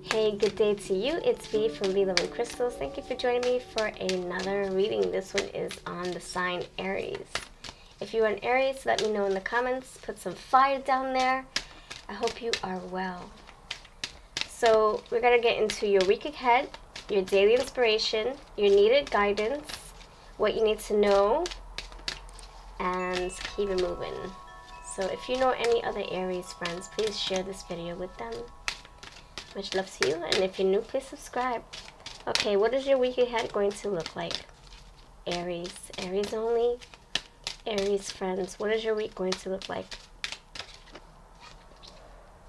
Hey, good day to you. It's V from Vlovecrystals. Thank you for joining me for another reading. This one is on the sign Aries. If you're an Aries, let me know in the comments. Put some fire down there. I hope you are well. So we're going to get into your week ahead, your daily inspiration, your needed guidance, what you need to know, and keep it moving. So if you know any other Aries friends, please share this video with them. Much love to you, and if you're new, please subscribe. Okay, what is your week ahead going to look like? Aries. Aries only. Aries friends, what is your week going to look like?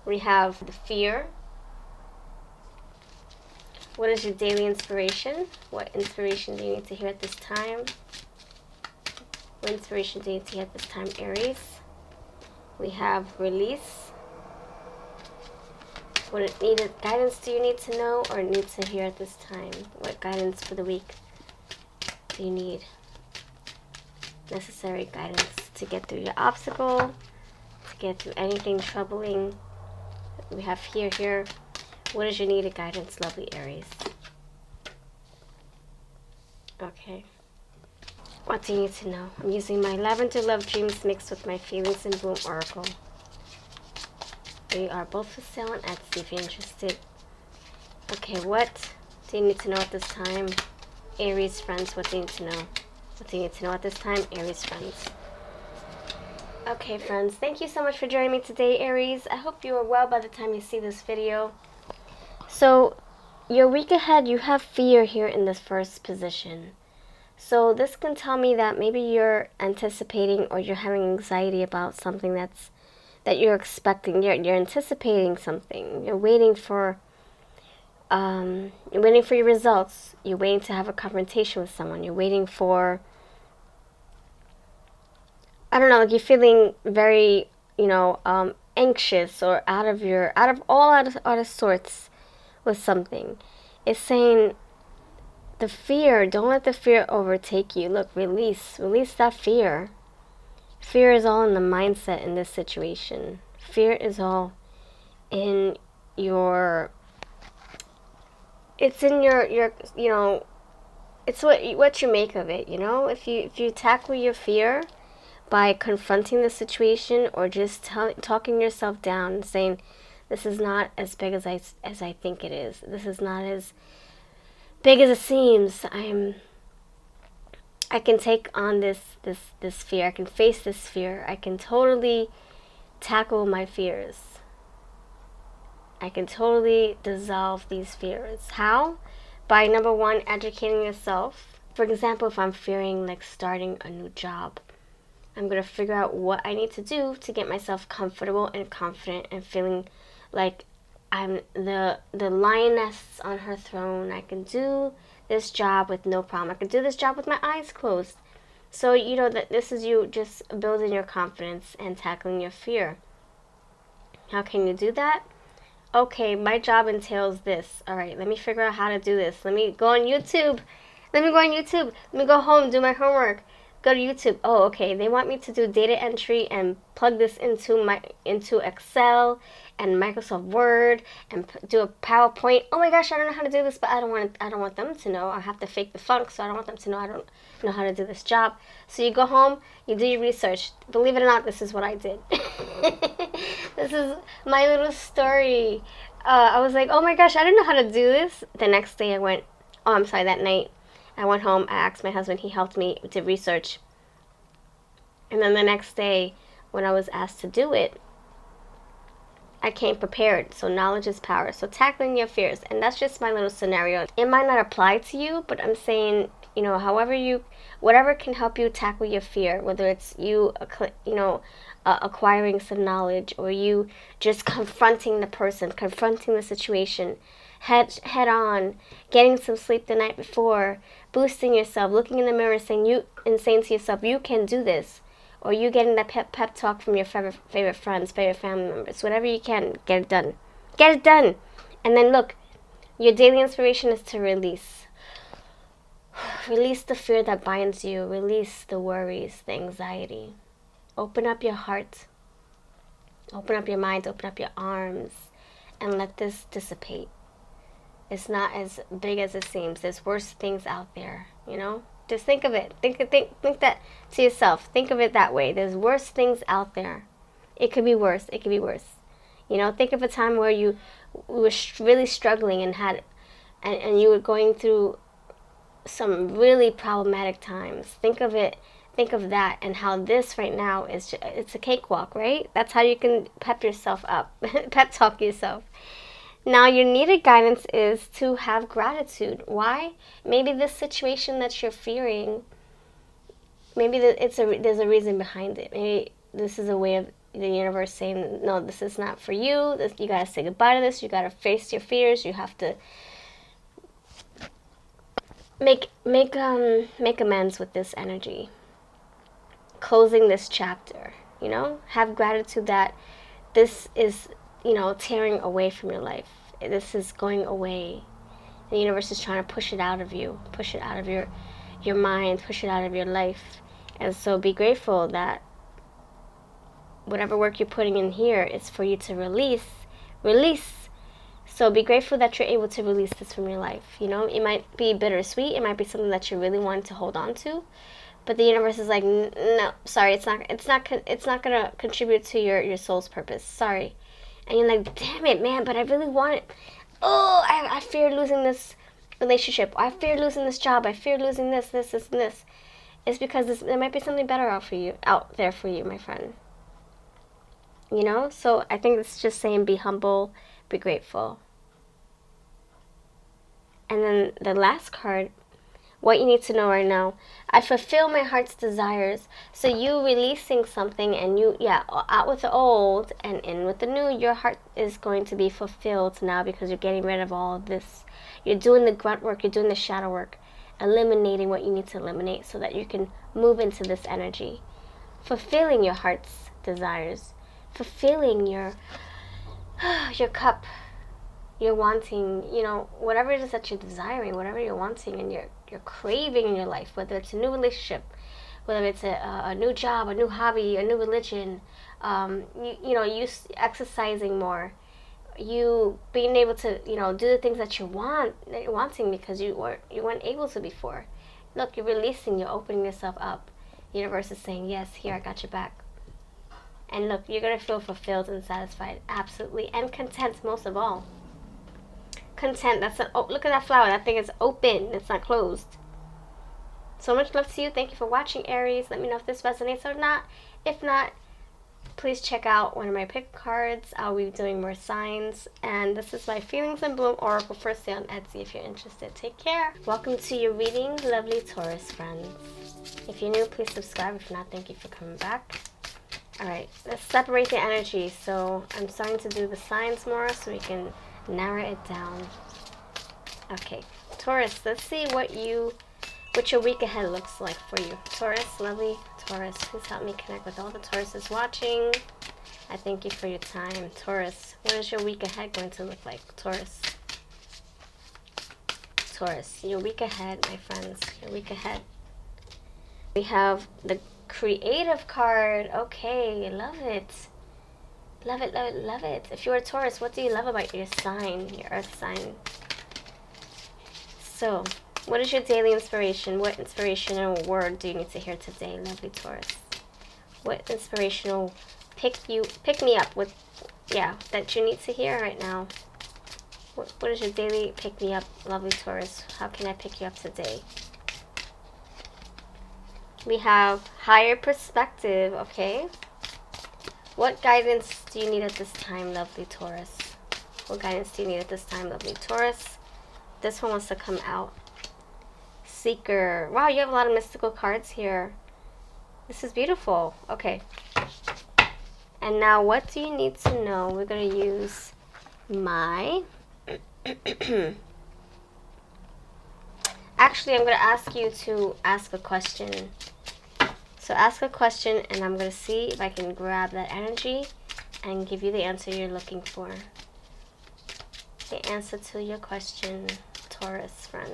We have the fear. What is your daily inspiration? What inspiration do you need to hear at this time? What inspiration do you need to hear at this time, Aries? We have release. What needed guidance do you need to know or need to hear at this time? What guidance for the week do you need? Necessary guidance to get through your obstacle, to get through anything troubling. We have here. What is your needed guidance, lovely Aries? Okay. What do you need to know? I'm using my Lavender Love Dreams mixed with my Feelings in Bloom Oracle. They are both for sale on Etsy if you're interested. Okay, what do you need to know at this time? Aries friends, what do you need to know? What do you need to know at this time, Aries friends? Okay, friends, thank you so much for joining me today, Aries. I hope you are well by the time you see this video. So, your week ahead, you have fear here in this first position. So this can tell me that maybe you're anticipating or you're having anxiety about something that you're expecting. You're anticipating something. You're waiting for your results. You're waiting to have a confrontation with someone. You're waiting for, I don't know, like you're feeling very, anxious or out of sorts with something. It's saying the fear, don't let the fear overtake you. Look, release that fear. Fear is all in the mindset in this situation. Fear is all in your, it's in your it's what you make of it, If you tackle your fear by confronting the situation or just talking yourself down and saying, this is not as big as I think it is. This is not as big as it seems. I can take on this fear. I can face this fear. I can totally tackle my fears. I can totally dissolve these fears. How? By number one, educating yourself. For example, if I'm fearing like starting a new job, I'm going to figure out what I need to do to get myself comfortable and confident and feeling like I'm the lioness on her throne. I can do this job with no problem. I can do this job with my eyes closed. So that this is you just building your confidence and tackling your fear. How can you do that? Okay, my job entails this. All right, let me figure out how to do this. Let me go on YouTube. Let me go home, do my homework. Go to YouTube. Oh, okay. They want me to do data entry and plug this into Excel and Microsoft Word and do a PowerPoint. Oh my gosh, I don't know how to do this, but I don't want them to know. I have to fake the funk, so I don't want them to know I don't know how to do this job. So you go home, you do your research. Believe it or not, this is what I did. This is my little story. I was like, oh my gosh, I didn't know how to do this. The next day that night, I went home, I asked my husband, he helped me to research. And then the next day, when I was asked to do it, I came prepared. So knowledge is power. So tackling your fears. And that's just my little scenario. It might not apply to you, but I'm saying, whatever can help you tackle your fear, whether it's you, acquiring some knowledge or you just confronting the person, confronting the situation, head on, getting some sleep the night before, boosting yourself, looking in the mirror, saying to yourself, you can do this, or you getting that pep talk from your favorite friends, favorite family members, whatever you can, get it done. And then look, your daily inspiration is to release the fear that binds you, release the worries, the anxiety. Open up your heart, open up your mind, open up your arms, and let this dissipate. It's not as big as it seems. There's worse things out there, you know? Just think of it. Think that to yourself. Think of it that way. There's worse things out there. It could be worse. It could be worse. You know, think of a time where you were really struggling and you were going through some really problematic times. Think of it. Think of that and how this right now is it's a cakewalk, right? That's how you can pep yourself up. Pep talk yourself. Now, your needed guidance is to have gratitude. Why? Maybe this situation that you're fearing, maybe there's a reason behind it. Maybe this is a way of the universe saying, no, this is not for you. You got to say goodbye to this. You got to face your fears. You have to make amends with this energy. Closing this chapter, you know? Have gratitude that this is, you know, tearing away from your life. This is going away. The universe is trying to push it out of you, push it out of your mind, push it out of your life. And so be grateful that whatever work you're putting in here is for you to release. So be grateful that you're able to release this from your life. You know, it might be bittersweet. It might be something that you really want to hold on to. But the universe is like, no, sorry, it's not gonna contribute to your soul's purpose. Sorry. And you're like, damn it, man, but I really want it. Oh, I fear losing this relationship. I fear losing this job. I fear losing this, and this. It's because there might be something better out there for you, my friend. You know? So I think it's just saying be humble, be grateful. And then the last card, what you need to know right now. I fulfill my heart's desires. So you releasing something and out with the old and in with the new, your heart is going to be fulfilled now because you're getting rid of all of this. You're doing the grunt work, you're doing the shadow work, eliminating what you need to eliminate so that you can move into this energy. Fulfilling your heart's desires. Fulfilling your cup. You're wanting, you know, whatever it is that you're desiring, whatever you're wanting and you're craving in your life, whether it's a new relationship, whether it's a new job, a new hobby, a new religion, you exercising more, you being able to, you know, do the things that you're wanting because you weren't able to before. Look, you're releasing, you're opening yourself up. The universe is saying, yes, here, I got your back. And look, you're going to feel fulfilled and satisfied, absolutely, and content most of all. Content. Look at that flower. That thing is open. It's not closed. So much love to you. Thank you for watching, Aries. Let me know if this resonates or not. If not, please check out one of my pick cards. I'll be doing more signs. And this is my Feelings in Bloom Oracle for sale on Etsy if you're interested. Take care. Welcome to your reading, lovely Taurus friends. If you're new, please subscribe. If not, thank you for coming back. Alright, let's separate the energy. So I'm starting to do the signs more so we can narrow it down. Okay, Taurus, let's see what your week ahead looks like for you. Taurus, lovely Taurus, please help me connect with all the Tauruses watching. I thank you for your time. Taurus, what is your week ahead going to look like? Taurus, your week ahead, my friends, your week ahead. We have the Creative card. Okay, love it. Love it, love it, love it. If you're a Taurus, what do you love about your sign, your earth sign? So, what is your daily inspiration? What inspirational word do you need to hear today, lovely Taurus? What inspirational pick me up with, that you need to hear right now? What is your daily pick me up, lovely Taurus? How can I pick you up today? We have higher perspective, okay? What guidance do you need at this time, lovely Taurus? What guidance do you need at this time, lovely Taurus? This one wants to come out. Seeker. Wow, you have a lot of mystical cards here. This is beautiful. Okay. And now what do you need to know? We're going to use my... Actually, I'm going to ask you to ask a question. So ask a question, and I'm going to see if I can grab that energy and give you the answer you're looking for. The answer to your question, Taurus friend.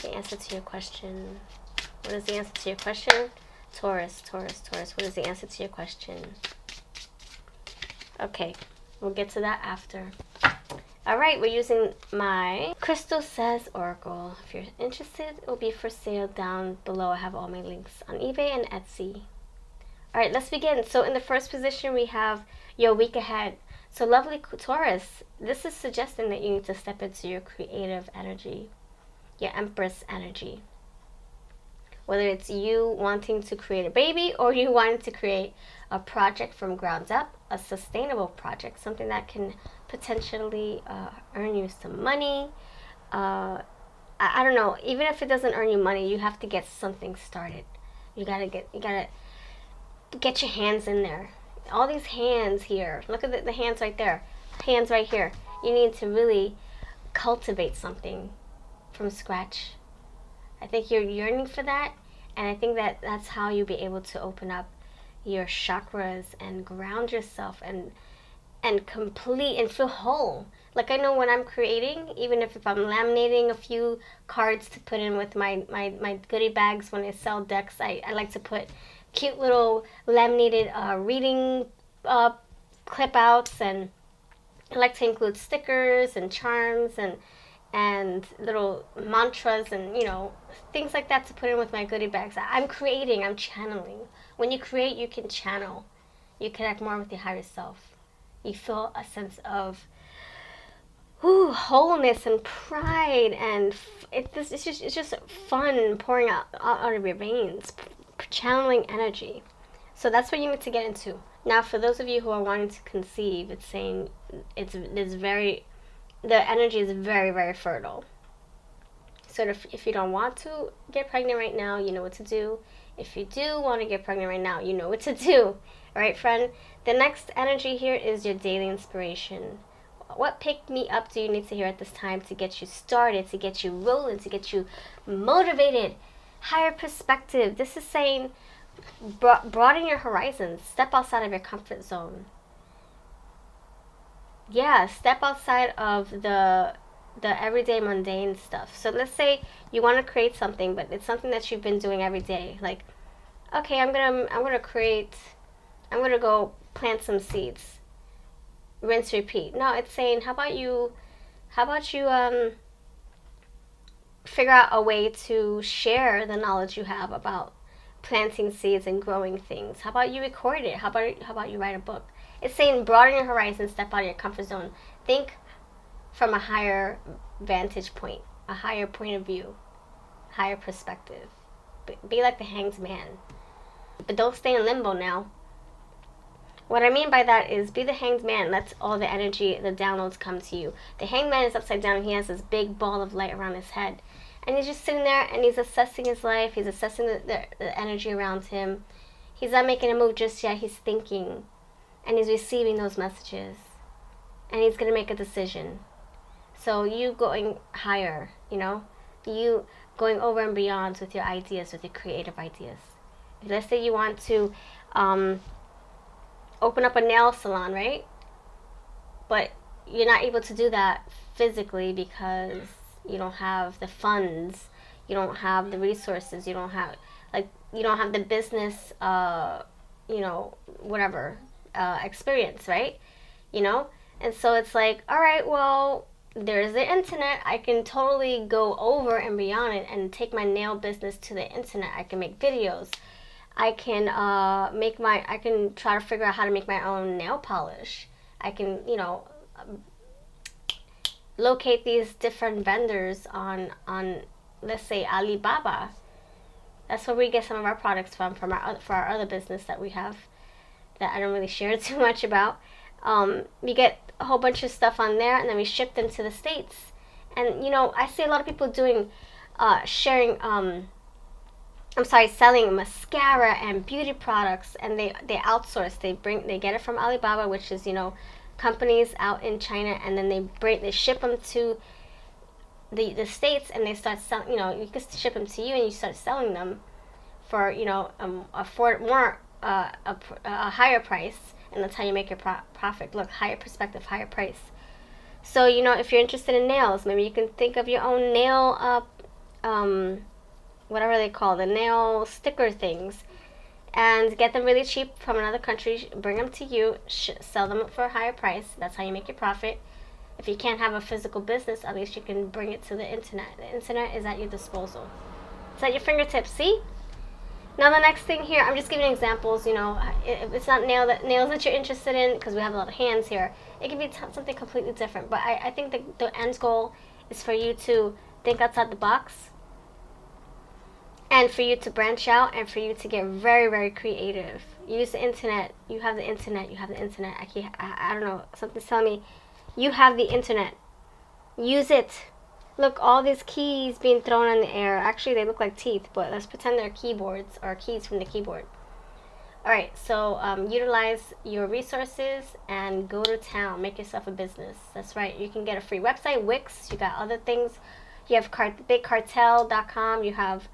The answer to your question. What is the answer to your question? Taurus, Taurus, Taurus. What is the answer to your question? Okay, we'll get to that after. All right, we're using my Crystal Says Oracle. If you're interested, it will be for sale down below. I have all my links on eBay and Etsy. All right, let's begin. So in the first position, we have your week ahead. So lovely Taurus, this is suggesting that you need to step into your creative energy, your Empress energy. Whether it's you wanting to create a baby or you wanting to create a project from ground up, a sustainable project, something that can potentially earn you some money. I don't know, even if it doesn't earn you money, you have to get something started. You gotta get your hands in there. All these hands here, look at the hands right there, hands right here. You need to really cultivate something from scratch. I think you're yearning for that, and I think that that's how you'll be able to open up your chakras and ground yourself and complete and feel whole. Like I know when I'm creating, even if I'm laminating a few cards to put in with my goodie bags when I sell decks, I like to put cute little laminated reading clip outs, and I like to include stickers and charms and little mantras and, you know, things like that to put in with my goodie bags. I'm creating, I'm channeling. When you create, you can channel. You connect more with your higher self. You feel a sense of wholeness and pride, and it's just fun pouring out of your veins, channeling energy. So that's what you need to get into. Now, for those of you who are wanting to conceive, it's saying the energy is very, very fertile. So if you don't want to get pregnant right now, you know what to do. If you do want to get pregnant right now, you know what to do. All right, friend? The next energy here is your daily inspiration. What pick me up do you need to hear at this time to get you started, to get you rolling, to get you motivated? Higher perspective. This is saying broaden your horizons. Step outside of your comfort zone. Yeah, step outside of the everyday mundane stuff. So let's say you want to create something, but it's something that you've been doing every day. Like, okay, I'm gonna go plant some seeds. Rinse, repeat. No, it's saying how about you figure out a way to share the knowledge you have about planting seeds and growing things. How about you record it? How about you write a book? It's saying broaden your horizon, step out of your comfort zone. Think from a higher vantage point, a higher point of view, higher perspective. Be like the Hanged Man. But don't stay in limbo now. What I mean by that is be the Hanged Man. Let all the energy, the downloads come to you. The Hanged Man is upside down and he has this big ball of light around his head. And he's just sitting there and he's assessing his life. He's assessing the energy around him. He's not making a move just yet. He's thinking. And he's receiving those messages. And he's going to make a decision. So you going higher, you know? You going over and beyond with your ideas, with your creative ideas. Let's say you want to open up a nail salon, right? But you're not able to do that physically because you don't have the funds, you don't have the resources, you don't have the business, experience, right? You know? And so it's like, all right, well, there's the internet. I can totally go over and beyond it and take my nail business to the internet. I can make videos. I can I can try to figure out how to make my own nail polish. I can, locate these different vendors on let's say Alibaba. That's where we get some of our products for our other business that we have that I don't really share too much about. We get a whole bunch of stuff on there, and then we ship them to the States. And I see a lot of people doing selling mascara and beauty products, and they outsource. They get it from Alibaba, which is companies out in China, and then they ship them to the States, and they start selling. You can ship them to you, and you start selling them for a higher price, and that's how you make your profit. Look, higher perspective, higher price. So if you're interested in nails, maybe you can think of your own nail whatever they call the nail sticker things, and get them really cheap from another country, bring them to you, sell them for a higher price. That's how you make your profit. If you can't have a physical business, at least you can bring it to the internet. The internet is at your disposal. It's at your fingertips, see? Now the next thing here, I'm just giving examples, you know, if it's not nails that you're interested in, because we have a lot of hands here, it can be something completely different. But I think the end goal is for you to think outside the box, and for you to branch out, and for you to get very, very creative. Use the internet. You have the internet. You have the internet. I don't know. Something's telling me you have the internet. Use it. Look, all these keys being thrown in the air. Actually, they look like teeth, but let's pretend they're keyboards or keys from the keyboard. Alright, so utilize your resources and go to town. Make yourself a business. That's right. You can get a free website, Wix. You got other things. You have bigcartel.com. You have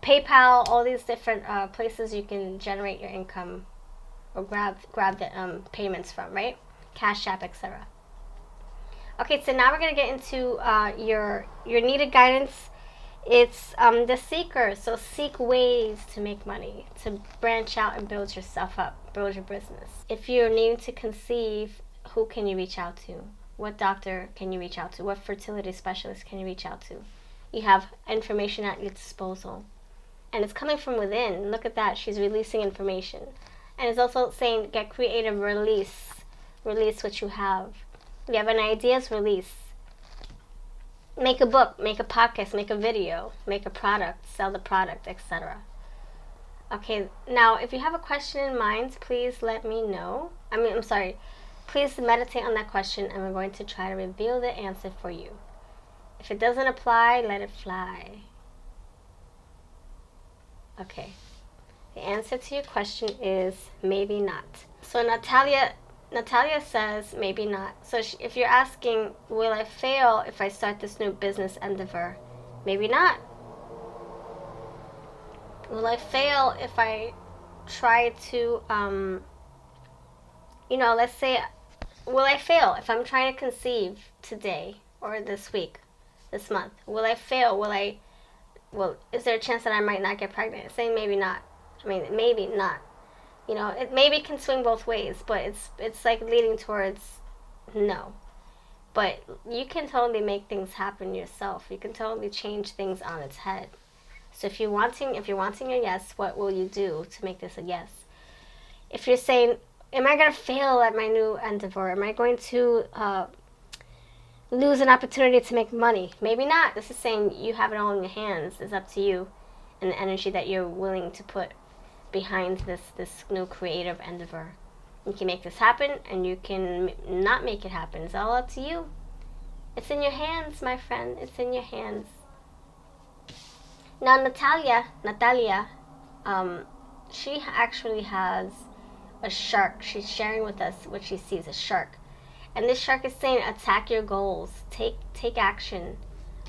PayPal. All these different places you can generate your income or grab the payments from, right? Cash App, etc. Okay, so now we're going to get into your needed guidance. It's the seeker. So seek ways to make money, to branch out and build yourself up, build your business. If you're needing to conceive, who can you reach out to? What doctor can you reach out to? What fertility specialist can you reach out to? You have information at your disposal. And it's coming from within. Look at that. She's releasing information. And it's also saying get creative, release. Release what you have. You have an ideas, release. Make a book, make a podcast, make a video, make a product, sell the product, etc. Okay, now if you have a question in mind, please let me know. Please meditate on that question, and we're going to try to reveal the answer for you. If it doesn't apply, let it fly. Okay, the answer to your question is maybe not. So Natalia says maybe not. So if you're asking, will I fail if I start this new business endeavor? Maybe not. Will I fail if I try to, let's say, will I fail if I'm trying to conceive today or this week, this month? Will I fail? Is there a chance that I might not get pregnant? It's saying maybe not. Maybe not. You know, it maybe can swing both ways, but it's like leading towards no. But you can totally make things happen yourself. You can totally change things on its head. So if you're wanting a yes, what will you do to make this a yes? If you're saying, am I going to fail at my new endeavor? Am I going to lose an opportunity to make money? Maybe not. This is saying you have it all in your hands. It's up to you and the energy that you're willing to put behind this new creative endeavor. You can make this happen, and you can not make it happen. It's all up to you. It's in your hands, my friend. It's in your hands. Now Natalia, she actually has a shark. She's sharing with us what she sees, a shark. And this shark is saying, attack your goals. Take action.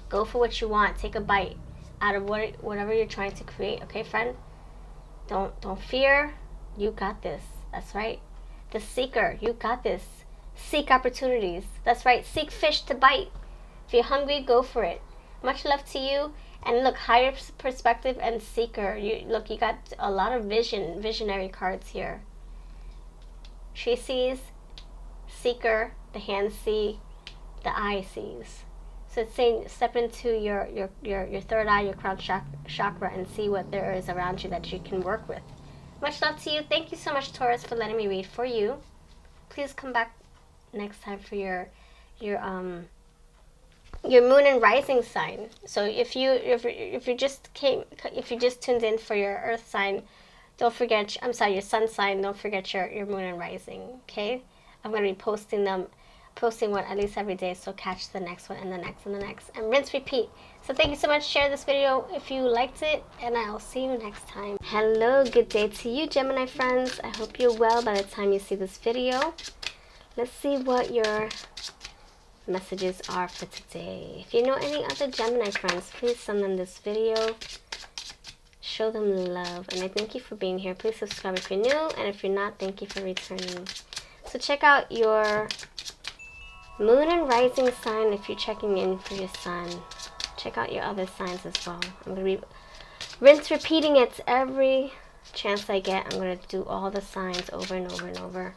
Go for what you want. Take a bite out of whatever you're trying to create. Okay, friend? Don't fear. You got this. That's right. The seeker. You got this. Seek opportunities. That's right. Seek fish to bite. If you're hungry, go for it. Much love to you. And look, higher perspective and seeker. You got a lot of visionary cards here. She sees, seeker, the hands see, the eye sees. So it's saying step into your third eye, your crown chakra, and see what there is around you that you can work with. Much love to you. Thank you so much, Taurus, for letting me read for you. Please come back next time for your moon and rising sign. So if you just tuned in for your earth sign, don't forget. Your sun sign. Don't forget your moon and rising. Okay, I'm gonna be posting one at least every day, so catch the next one and the next and the next, and rinse repeat. So thank you so much. Share this video if you liked it, and I'll see you next time. Hello, good day to you, Gemini friends. I hope you're well by the time you see this video. Let's see what your messages are for today. If you know any other Gemini friends, please send them this video. Show them love, and I thank you for being here. Please subscribe if you're new, and if you're not, thank you for returning. So check out your moon and rising sign if you're checking in for your sun. Check out your other signs as well. I'm going to be repeating it every chance I get. I'm going to do all the signs over and over and over.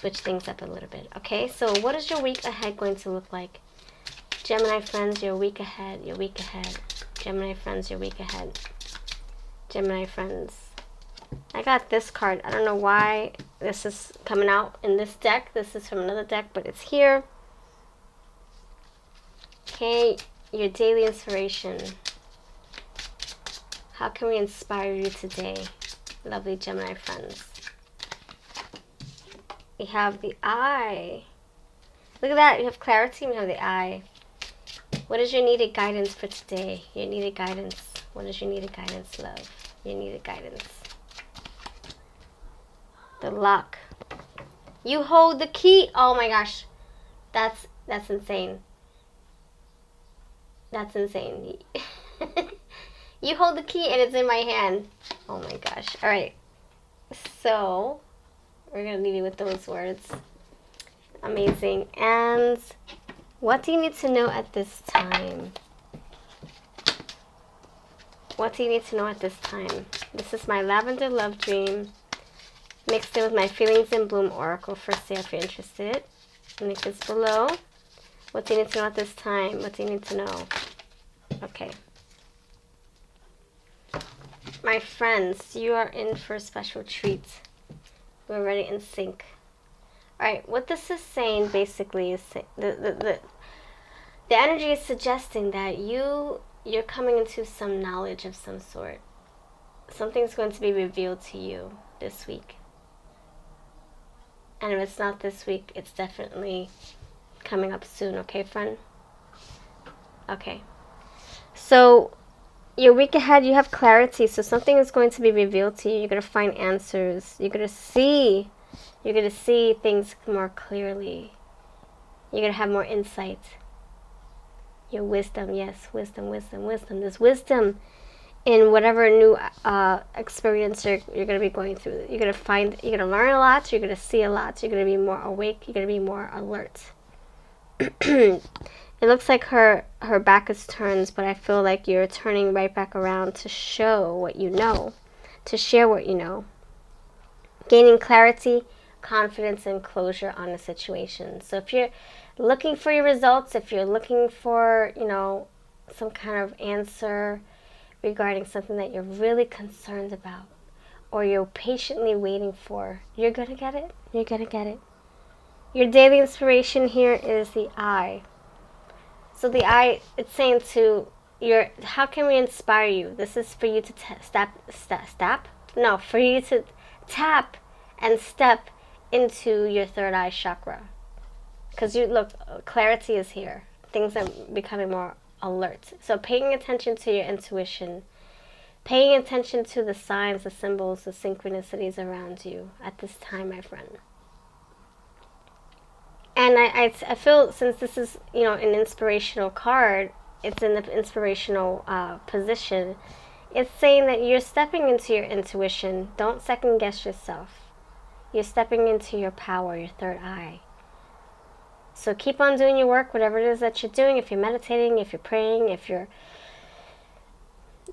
switch things up a little bit. Okay, so what is your week ahead going to look like? Gemini friends, your week ahead, your week ahead. Gemini friends, your week ahead. Gemini friends. I got this card. I don't know why this is coming out in this deck. This is from another deck, but it's here. Okay, your daily inspiration. How can we inspire you today, lovely Gemini friends? We have the eye. Look at that. You have clarity. We have the eye. What is your needed guidance for today? Your needed guidance. What is your needed guidance, love? Your needed guidance. The lock. You hold the key. Oh my gosh. That's insane. That's insane. You hold the key and it's in my hand. Oh my gosh. Alright. So, we're going to leave you with those words. Amazing. And what do you need to know at this time? What do you need to know at this time? This is my Lavender Love Dream mixed in with my Feelings in Bloom Oracle for sale if you're interested. Link is below. What do you need to know at this time? What do you need to know? Okay. My friends, you are in for a special treat. We're ready in sync. Alright, what this is saying basically is the energy is suggesting that you're coming into some knowledge of some sort. Something's going to be revealed to you this week. And if it's not this week, it's definitely coming up soon, okay, friend? Okay. So, your week ahead, you have clarity. So something is going to be revealed to you. You're going to find answers. You're going to see things more clearly. You're going to have more insight. Your wisdom, yes, wisdom. There's wisdom in whatever new experience you're going to be going through. You're going to learn a lot. You're going to see a lot. You're going to be more awake. You're going to be more alert. It looks like her back is turned, but I feel like you're turning right back around to show what you know, to share what you know. Gaining clarity, confidence, and closure on a situation. So if you're looking for your results, if you're looking for, some kind of answer regarding something that you're really concerned about, or you're patiently waiting for, you're going to get it. You're going to get it. Your daily inspiration here is the eye. So the eye, it's saying to how can we inspire you? This is for you to for you to tap and step into your third eye chakra. Because clarity is here. Things are becoming more alert. So paying attention to your intuition, paying attention to the signs, the symbols, the synchronicities around you at this time, my friend. And I feel, since this is, an inspirational card, it's in the inspirational position, it's saying that you're stepping into your intuition. Don't second guess yourself. You're stepping into your power, your third eye. So keep on doing your work, whatever it is that you're doing. If you're meditating, if you're praying, if you're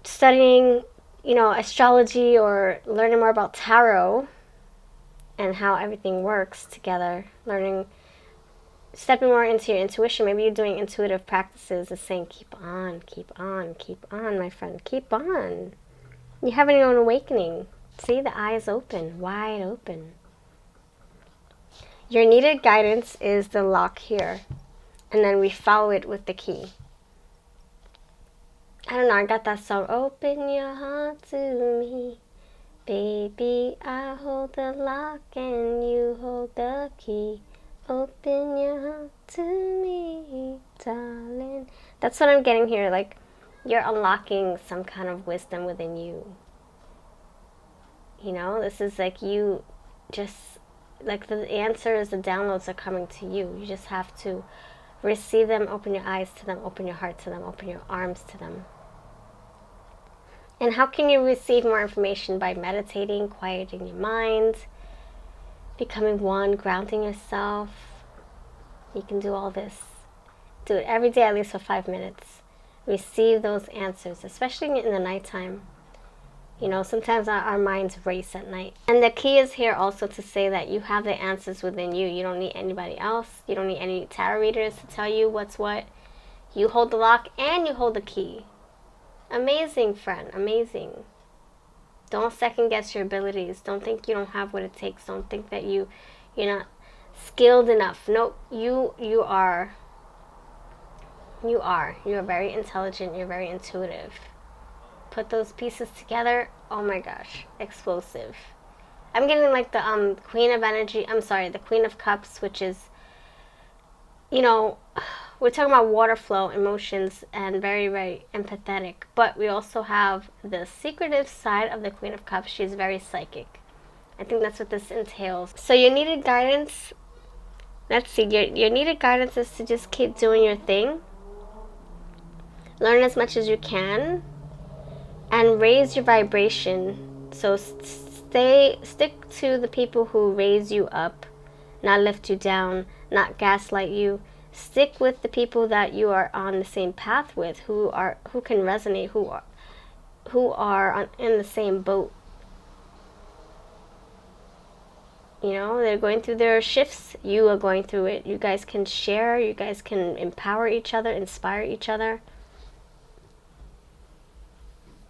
studying, astrology, or learning more about tarot and how everything works together, stepping more into your intuition. Maybe you're doing intuitive practices. It's saying keep on, my friend. Keep on. You're having your own awakening. See, the eye is open, wide open. Your needed guidance is the lock here. And then we follow it with the key. I don't know, I got that song. Open your heart to me. Baby, I hold the lock and you hold the key. Open your heart to me, darling. That's what I'm getting here. Like, you're unlocking some kind of wisdom within you. This is like you just, like the answers, the downloads are coming to you. You just have to receive them, open your eyes to them, open your heart to them, open your arms to them. And how can you receive more information? By meditating, quieting your mind, becoming one, grounding yourself. You can do all this. Do it every day, at least for 5 minutes. Receive those answers, especially in the nighttime. You know, sometimes our minds race at night. And the key is here also to say that you have the answers within you. You don't need anybody else. You don't need any tarot readers to tell you what's what. You hold the lock and you hold the key. Amazing, friend. Amazing. Don't second guess your abilities. Don't think you don't have what it takes. Don't think that you're not skilled enough. No, you are. You are. You're very intelligent. You're very intuitive. Put those pieces together. Oh my gosh, explosive. I'm getting like the Queen of Energy. I'm sorry, the Queen of Cups, which is, you know, we're talking about water flow, emotions, and very, very empathetic. But we also have the secretive side of the Queen of Cups. She's very psychic. I think that's what this entails. So your needed guidance, let's see, your needed guidance is to just keep doing your thing. Learn as much as you can. And raise your vibration. So stick to the people who raise you up, not lift you down, not gaslight you. Stick with the people that you are on the same path with, who can resonate, who are in the same boat. You know, they're going through their shifts. You are going through it. You guys can share. You guys can empower each other, inspire each other.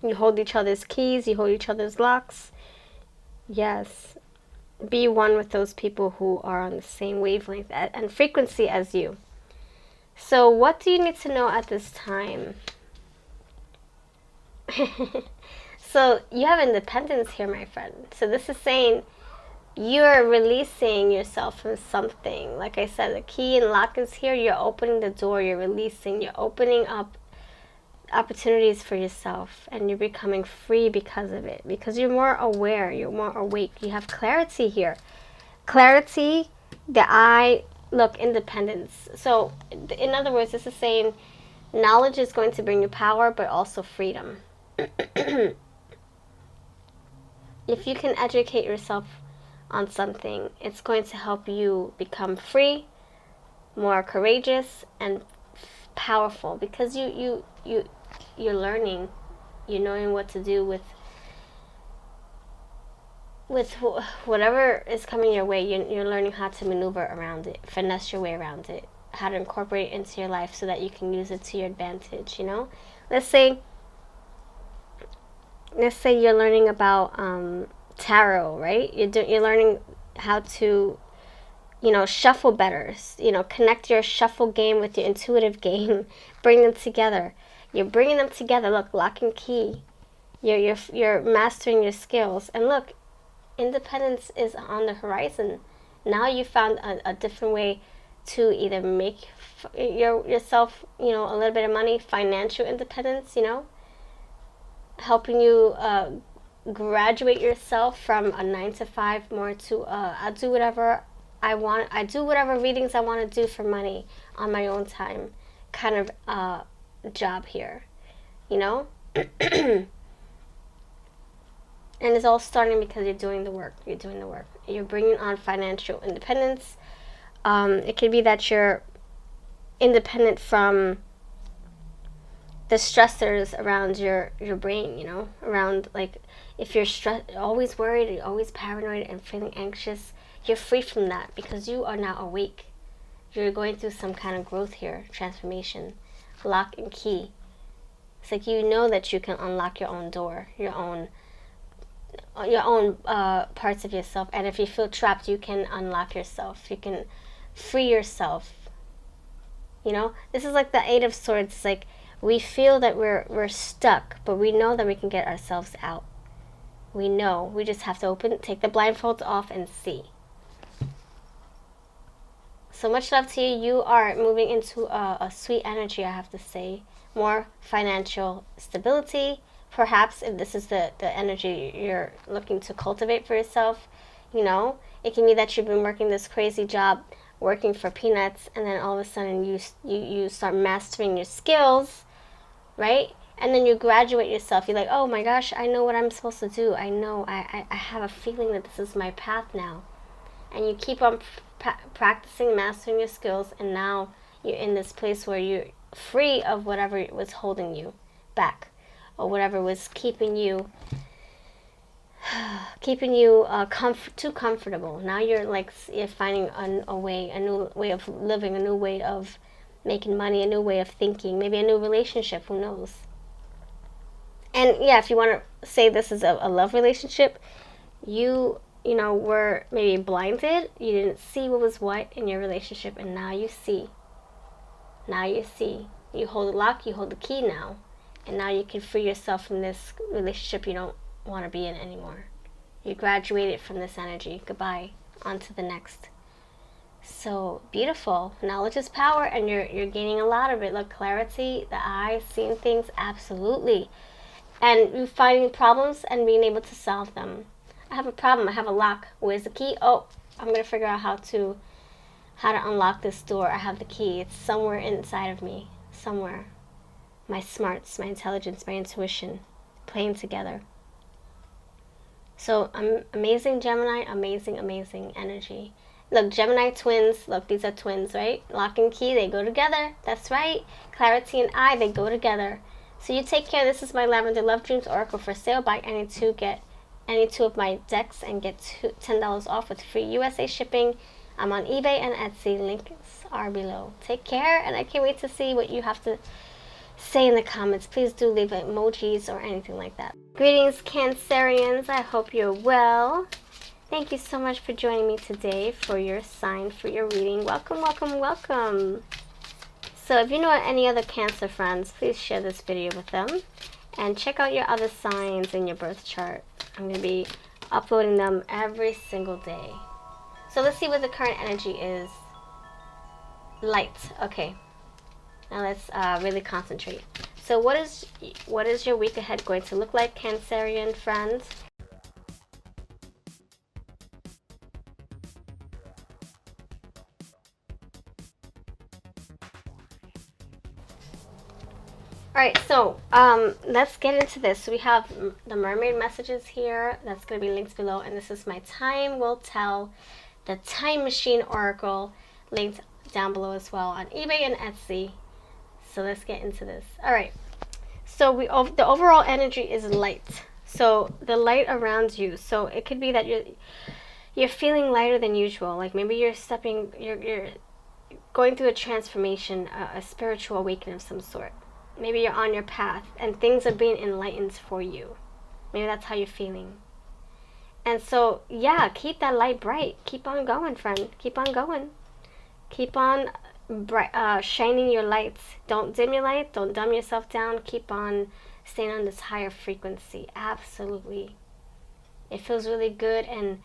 You hold each other's keys. You hold each other's locks. Yes. Be one with those people who are on the same wavelength and frequency as you. So what do you need to know at this time? So you have independence here, my friend. So this is saying you're releasing yourself from something. Like I said, the key and lock is here. You're opening the door. You're releasing. You're opening up opportunities for yourself, and you're becoming free because of it, because you're more aware, you're more awake, you have clarity here. Clarity, independence. So in other words, this is saying knowledge is going to bring you power, but also freedom. If you can educate yourself on something, it's going to help you become free, more courageous, and powerful, because you're learning, you're knowing what to do with whatever is coming your way. You're learning how to maneuver around it, finesse your way around it, how to incorporate it into your life so that you can use it to your advantage. You know, let's say you're learning about tarot, right? You're learning how to, you know, shuffle better. You know, connect your shuffle game with your intuitive game. Bring them together. You're bringing them together. Look, lock and key. You're mastering your skills. And look, independence is on the horizon. Now you found a different way to either make yourself, you know, a little bit of money, financial independence, you know, helping you graduate yourself from a 9-to-5 more to I'll do whatever I want. I do whatever readings I want to do for money on my own time kind of job here, you know. And it's all starting because you're doing the work. You're bringing on financial independence. It could be that you're independent from the stressors around your brain, you know, around, like, if you're always worried, always paranoid and feeling anxious, you're free from that because you are now awake. You're going through some kind of growth here, transformation, lock and key. It's like you know that you can unlock your own door, your own parts of yourself, and if you feel trapped, you can unlock yourself. You can free yourself. You know, this is like the Eight of Swords. It's like we feel that we're stuck, but we know that we can get ourselves out. We know. We just have to take the blindfolds off and see. So much love to you. You are moving into a sweet energy, I have to say. More financial stability. Perhaps if this is the energy you're looking to cultivate for yourself, you know, it can be that you've been working this crazy job, working for peanuts, and then all of a sudden you start mastering your skills, right? And then you graduate yourself. You're like, oh my gosh, I know what I'm supposed to do. I know, I have a feeling that this is my path now. And you keep on practicing, mastering your skills, and now you're in this place where you're free of whatever was holding you back, or whatever was keeping you keeping you too comfortable. Now you're like, you're finding a way, a new way of living, a new way of making money, a new way of thinking, maybe a new relationship, who knows. And yeah, if you want to say this is a love relationship, you know, were maybe blinded. You didn't see what was what in your relationship, and now you see. Now you see. You hold the lock, you hold the key now, and now you can free yourself from this relationship you don't want to be in anymore. You graduated from this energy. Goodbye. On to the next. So beautiful. Knowledge is power, and you're gaining a lot of it. Look, clarity, the eyes, seeing things, absolutely. And you finding problems and being able to solve them. I have a problem. I have a lock. Where's the key? Oh, I'm going to figure out how to unlock this door. I have the key. It's somewhere inside of me. Somewhere. My smarts, my intelligence, my intuition playing together. So amazing Gemini, amazing, amazing energy. Look, Gemini twins, look, these are twins, right? Lock and key, they go together. That's right. Clarity and I, they go together. So you take care. This is my Lavender Love Dreams Oracle for sale. Buy any two of my decks and get $10 off with free USA shipping. I'm on eBay and Etsy. Links are below. Take care, and I can't wait to see what you have to say in the comments. Please do leave emojis or anything like that. Greetings, Cancerians. I hope you're well. Thank you so much for joining me today for your sign, for your reading. Welcome, welcome, welcome. So if you know any other Cancer friends, please share this video with them. And check out your other signs in your birth chart. I'm going to be uploading them every single day. So let's see what the current energy is. Light. Okay. Now let's really concentrate. So what is your week ahead going to look like, Cancerian friends? Alright, so let's get into this. So we have the mermaid messages here. That's going to be linked below. And this is my Time Will Tell, the Time Machine Oracle, linked down below as well on eBay and Etsy. So let's get into this. Alright, so the overall energy is light. So the light around you. So it could be that you're feeling lighter than usual. Like maybe you're going through a transformation, a spiritual awakening of some sort. Maybe you're on your path and things are being enlightened for you. Maybe that's how you're feeling. And so, yeah, keep that light bright. Keep on going, friend. Keep on going. Keep on shining your lights. Don't dim your light. Don't dumb yourself down. Keep on staying on this higher frequency. Absolutely. It feels really good and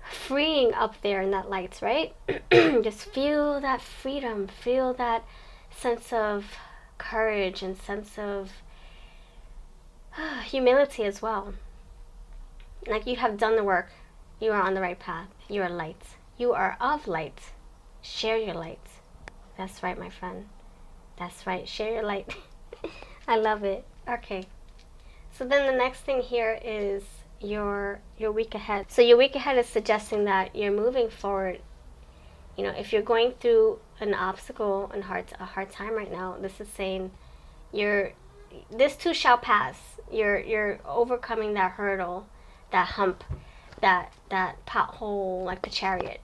freeing up there in that light, right? Just feel that freedom. Feel that sense of courage and sense of humility as well. Like you have done the work. You are on the right path. You are light. You are of light. Share your light. That's right, my friend. That's right. Share your light. I love it. Okay. So then the next thing here is your week ahead. So your week ahead is suggesting that you're moving forward. You know, if you're going through an obstacle and a hard time right now, this is saying this too shall pass. You're overcoming that hurdle, that hump, that pothole, like the chariot.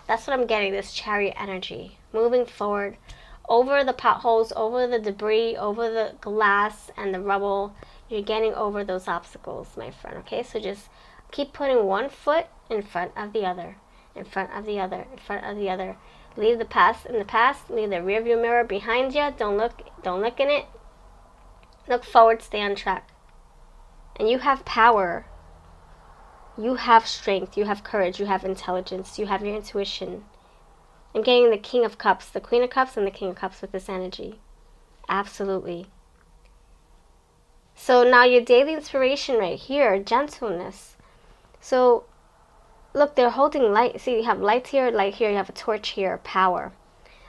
That's what I'm getting, this chariot energy. Moving forward over the potholes, over the debris, over the glass and the rubble. You're getting over those obstacles, my friend, okay? So just keep putting one foot in front of the other. In front of the other, in front of the other. Leave the past in the past. Leave the rearview mirror behind you. Don't look in it. Look forward, stay on track. And you have power. You have strength. You have courage. You have intelligence. You have your intuition. I'm getting the King of Cups, the Queen of Cups, and the King of Cups with this energy. Absolutely. So now your daily inspiration right here, gentleness. So look, they're holding light. See, you have light here, you have a torch here, power.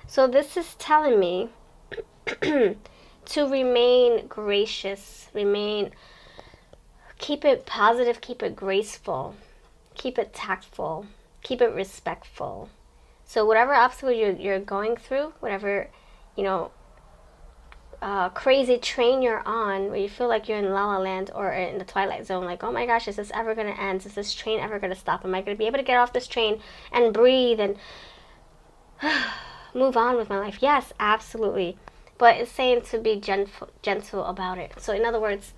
So this is telling me to remain gracious, keep it positive, keep it graceful, keep it tactful, keep it respectful. So whatever obstacle you're going through, whatever, crazy train you're on, where you feel like you're in La La Land or in the Twilight Zone, like, oh my gosh, is this ever going to end? Is this train ever going to stop? Am I going to be able to get off this train and breathe and move on with my life? Yes, absolutely. But it's saying to be gentle about it. So in other words,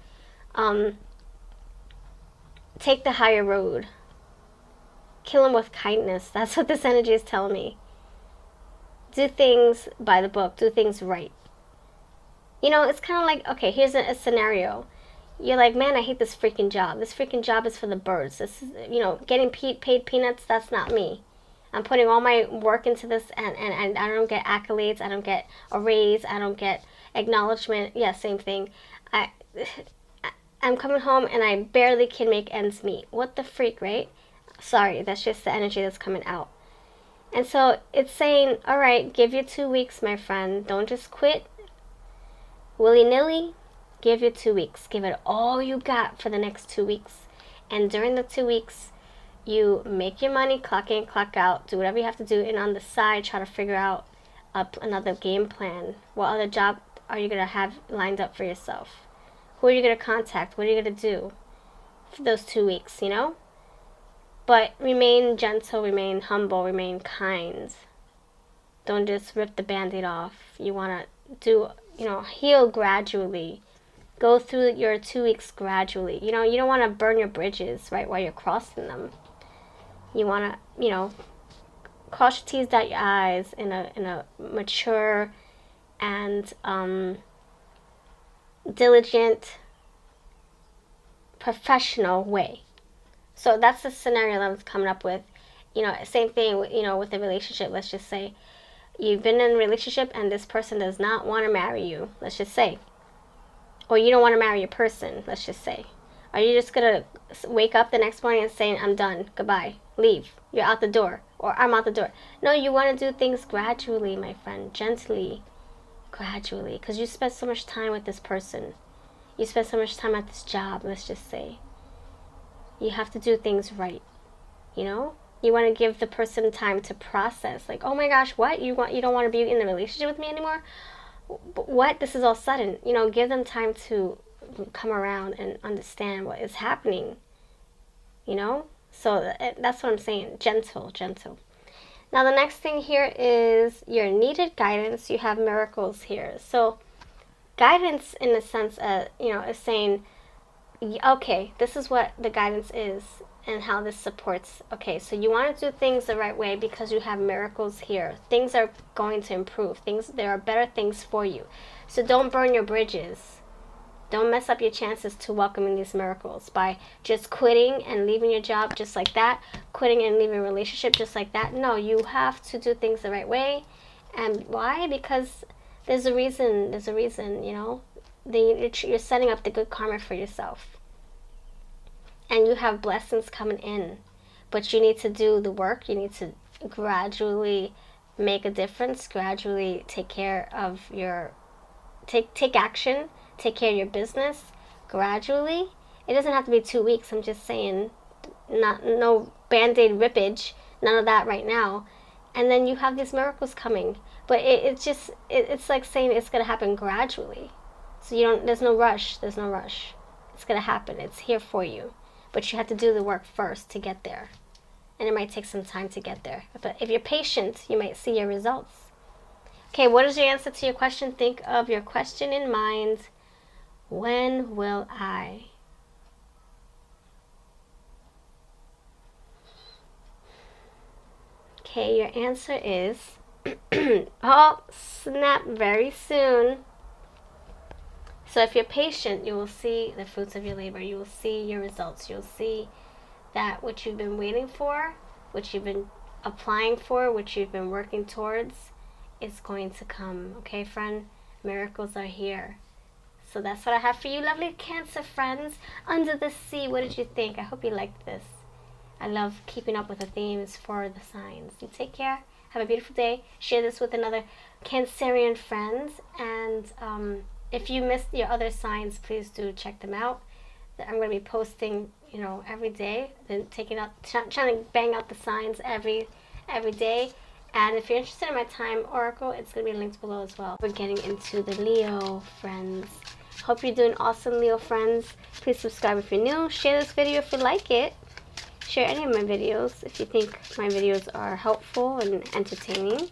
take the higher road. Kill them with kindness. That's what this energy is telling me. Do things by the book. Do things right. You know, it's kind of like, okay, here's a scenario. You're like, man, I hate this freaking job. This freaking job is for the birds. This is, you know, getting paid peanuts, that's not me. I'm putting all my work into this, and I don't get accolades. I don't get a raise. I don't get acknowledgement. Yeah, same thing. I'm coming home, and I barely can make ends meet. What the freak, right? Sorry, that's just the energy that's coming out. And so it's saying, all right, give you 2 weeks, my friend. Don't just quit willy-nilly. Give you 2 weeks. Give it all you got for the next 2 weeks. And during the 2 weeks, you make your money, clock in, clock out, do whatever you have to do, and on the side, try to figure out another game plan. What other job are you going to have lined up for yourself? Who are you going to contact? What are you going to do for those 2 weeks, you know? But remain gentle, remain humble, remain kind. Don't just rip the Band-Aid off. You want to do, you know, heal gradually. Go through your 2 weeks gradually. You know, you don't want to burn your bridges, right, while you're crossing them. You want to, you know, cross your T's, dot your I's in a mature and diligent, professional way. So that's the scenario that I was coming up with. You know, same thing, you know, with a relationship. Let's just say you've been in a relationship and this person does not want to marry you. Let's just say. Or you don't want to marry a person. Let's just say. Are you just going to wake up the next morning and saying, I'm done, goodbye, leave, you're out the door, or I'm out the door? No, you want to do things gradually, my friend, gently, gradually, because you spend so much time with this person. You spend so much time at this job, let's just say. You have to do things right, you know? You want to give the person time to process, like, oh my gosh, what? You don't want to be in a relationship with me anymore? What? This is all sudden. You know, give them time to come around and understand what is happening, you know? So that's what I'm saying. Gentle, gentle. Now the next thing here is your needed guidance. You have miracles here. So guidance, in a sense, you know, is saying, okay, this is what the guidance is and how this supports. Okay, so you want to do things the right way because you have miracles here. Things are going to improve. There are better things for you. So don't burn your bridges. Don't mess up your chances to welcoming these miracles by just quitting and leaving your job just like that, quitting and leaving a relationship just like that. No, you have to do things the right way. And why? Because there's a reason, you know. You're setting up the good karma for yourself. And you have blessings coming in. But you need to do the work. You need to gradually make a difference, gradually take care of your, take action. Take care of your business gradually. It doesn't have to be 2 weeks. I'm just saying, no Band-Aid rippage, none of that right now. And then you have these miracles coming. But it's like saying it's going to happen gradually. So there's no rush. There's no rush. It's going to happen. It's here for you. But you have to do the work first to get there. And it might take some time to get there. But if you're patient, you might see your results. Okay, what is your answer to your question? Think of your question in mind. When will I? Okay, your answer is, oh, snap, very soon. So if you're patient, you will see the fruits of your labor. You will see your results. You'll see that what you've been waiting for, what you've been applying for, what you've been working towards, is going to come. Okay, friend? Miracles are here. So that's what I have for you, lovely Cancer friends. Under the Sea, what did you think? I hope you liked this. I love keeping up with the themes for the signs. You take care. Have a beautiful day. Share this with another Cancerian friends. And if you missed your other signs, please do check them out. I'm going to be posting, you know, every day. Then trying to bang out the signs every day. And if you're interested in my time oracle, it's going to be linked below as well. We're getting into the Leo, friends. Hope you're doing awesome, Leo friends. Please subscribe if you're new. Share this video if you like it. Share any of my videos if you think my videos are helpful and entertaining.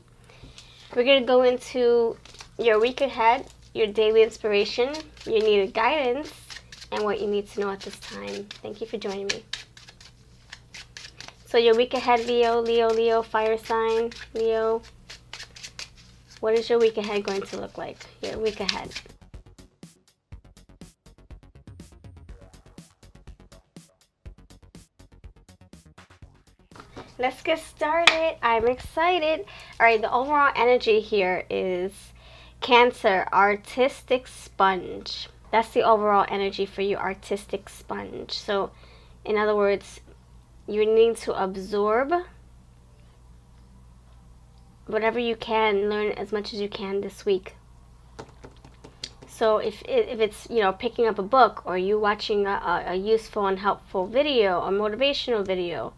We're going to go into your week ahead, your daily inspiration, your needed guidance, and what you need to know at this time. Thank you for joining me. So your week ahead, Leo, Leo, Leo, fire sign, Leo. What is your week ahead going to look like? Your week ahead. Let's get started. I'm excited. All right, the overall energy here is Cancer, artistic sponge. That's the overall energy for you, artistic sponge. So, in other words, you need to absorb whatever you can, learn as much as you can this week. So if it's, you know, picking up a book, or you watching a useful and helpful video, a motivational video,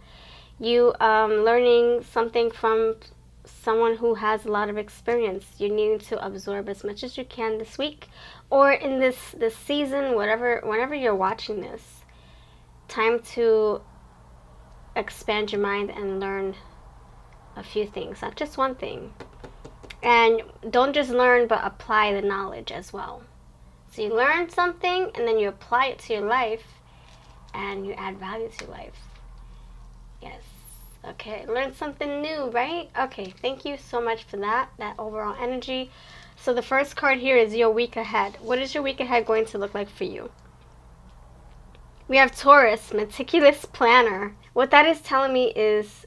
you learning something from someone who has a lot of experience, you need to absorb as much as you can this week, or in this season, whenever you're watching this. Time to expand your mind and learn a few things, not just one thing. And don't just learn, but apply the knowledge as well. So you learn something and then you apply it to your life and you add value to your life. Yes. Okay, learn something new, right? Okay, thank you so much for that overall energy. So the first card here is your week ahead. What is your week ahead going to look like for you? We have Taurus, meticulous planner. What that is telling me is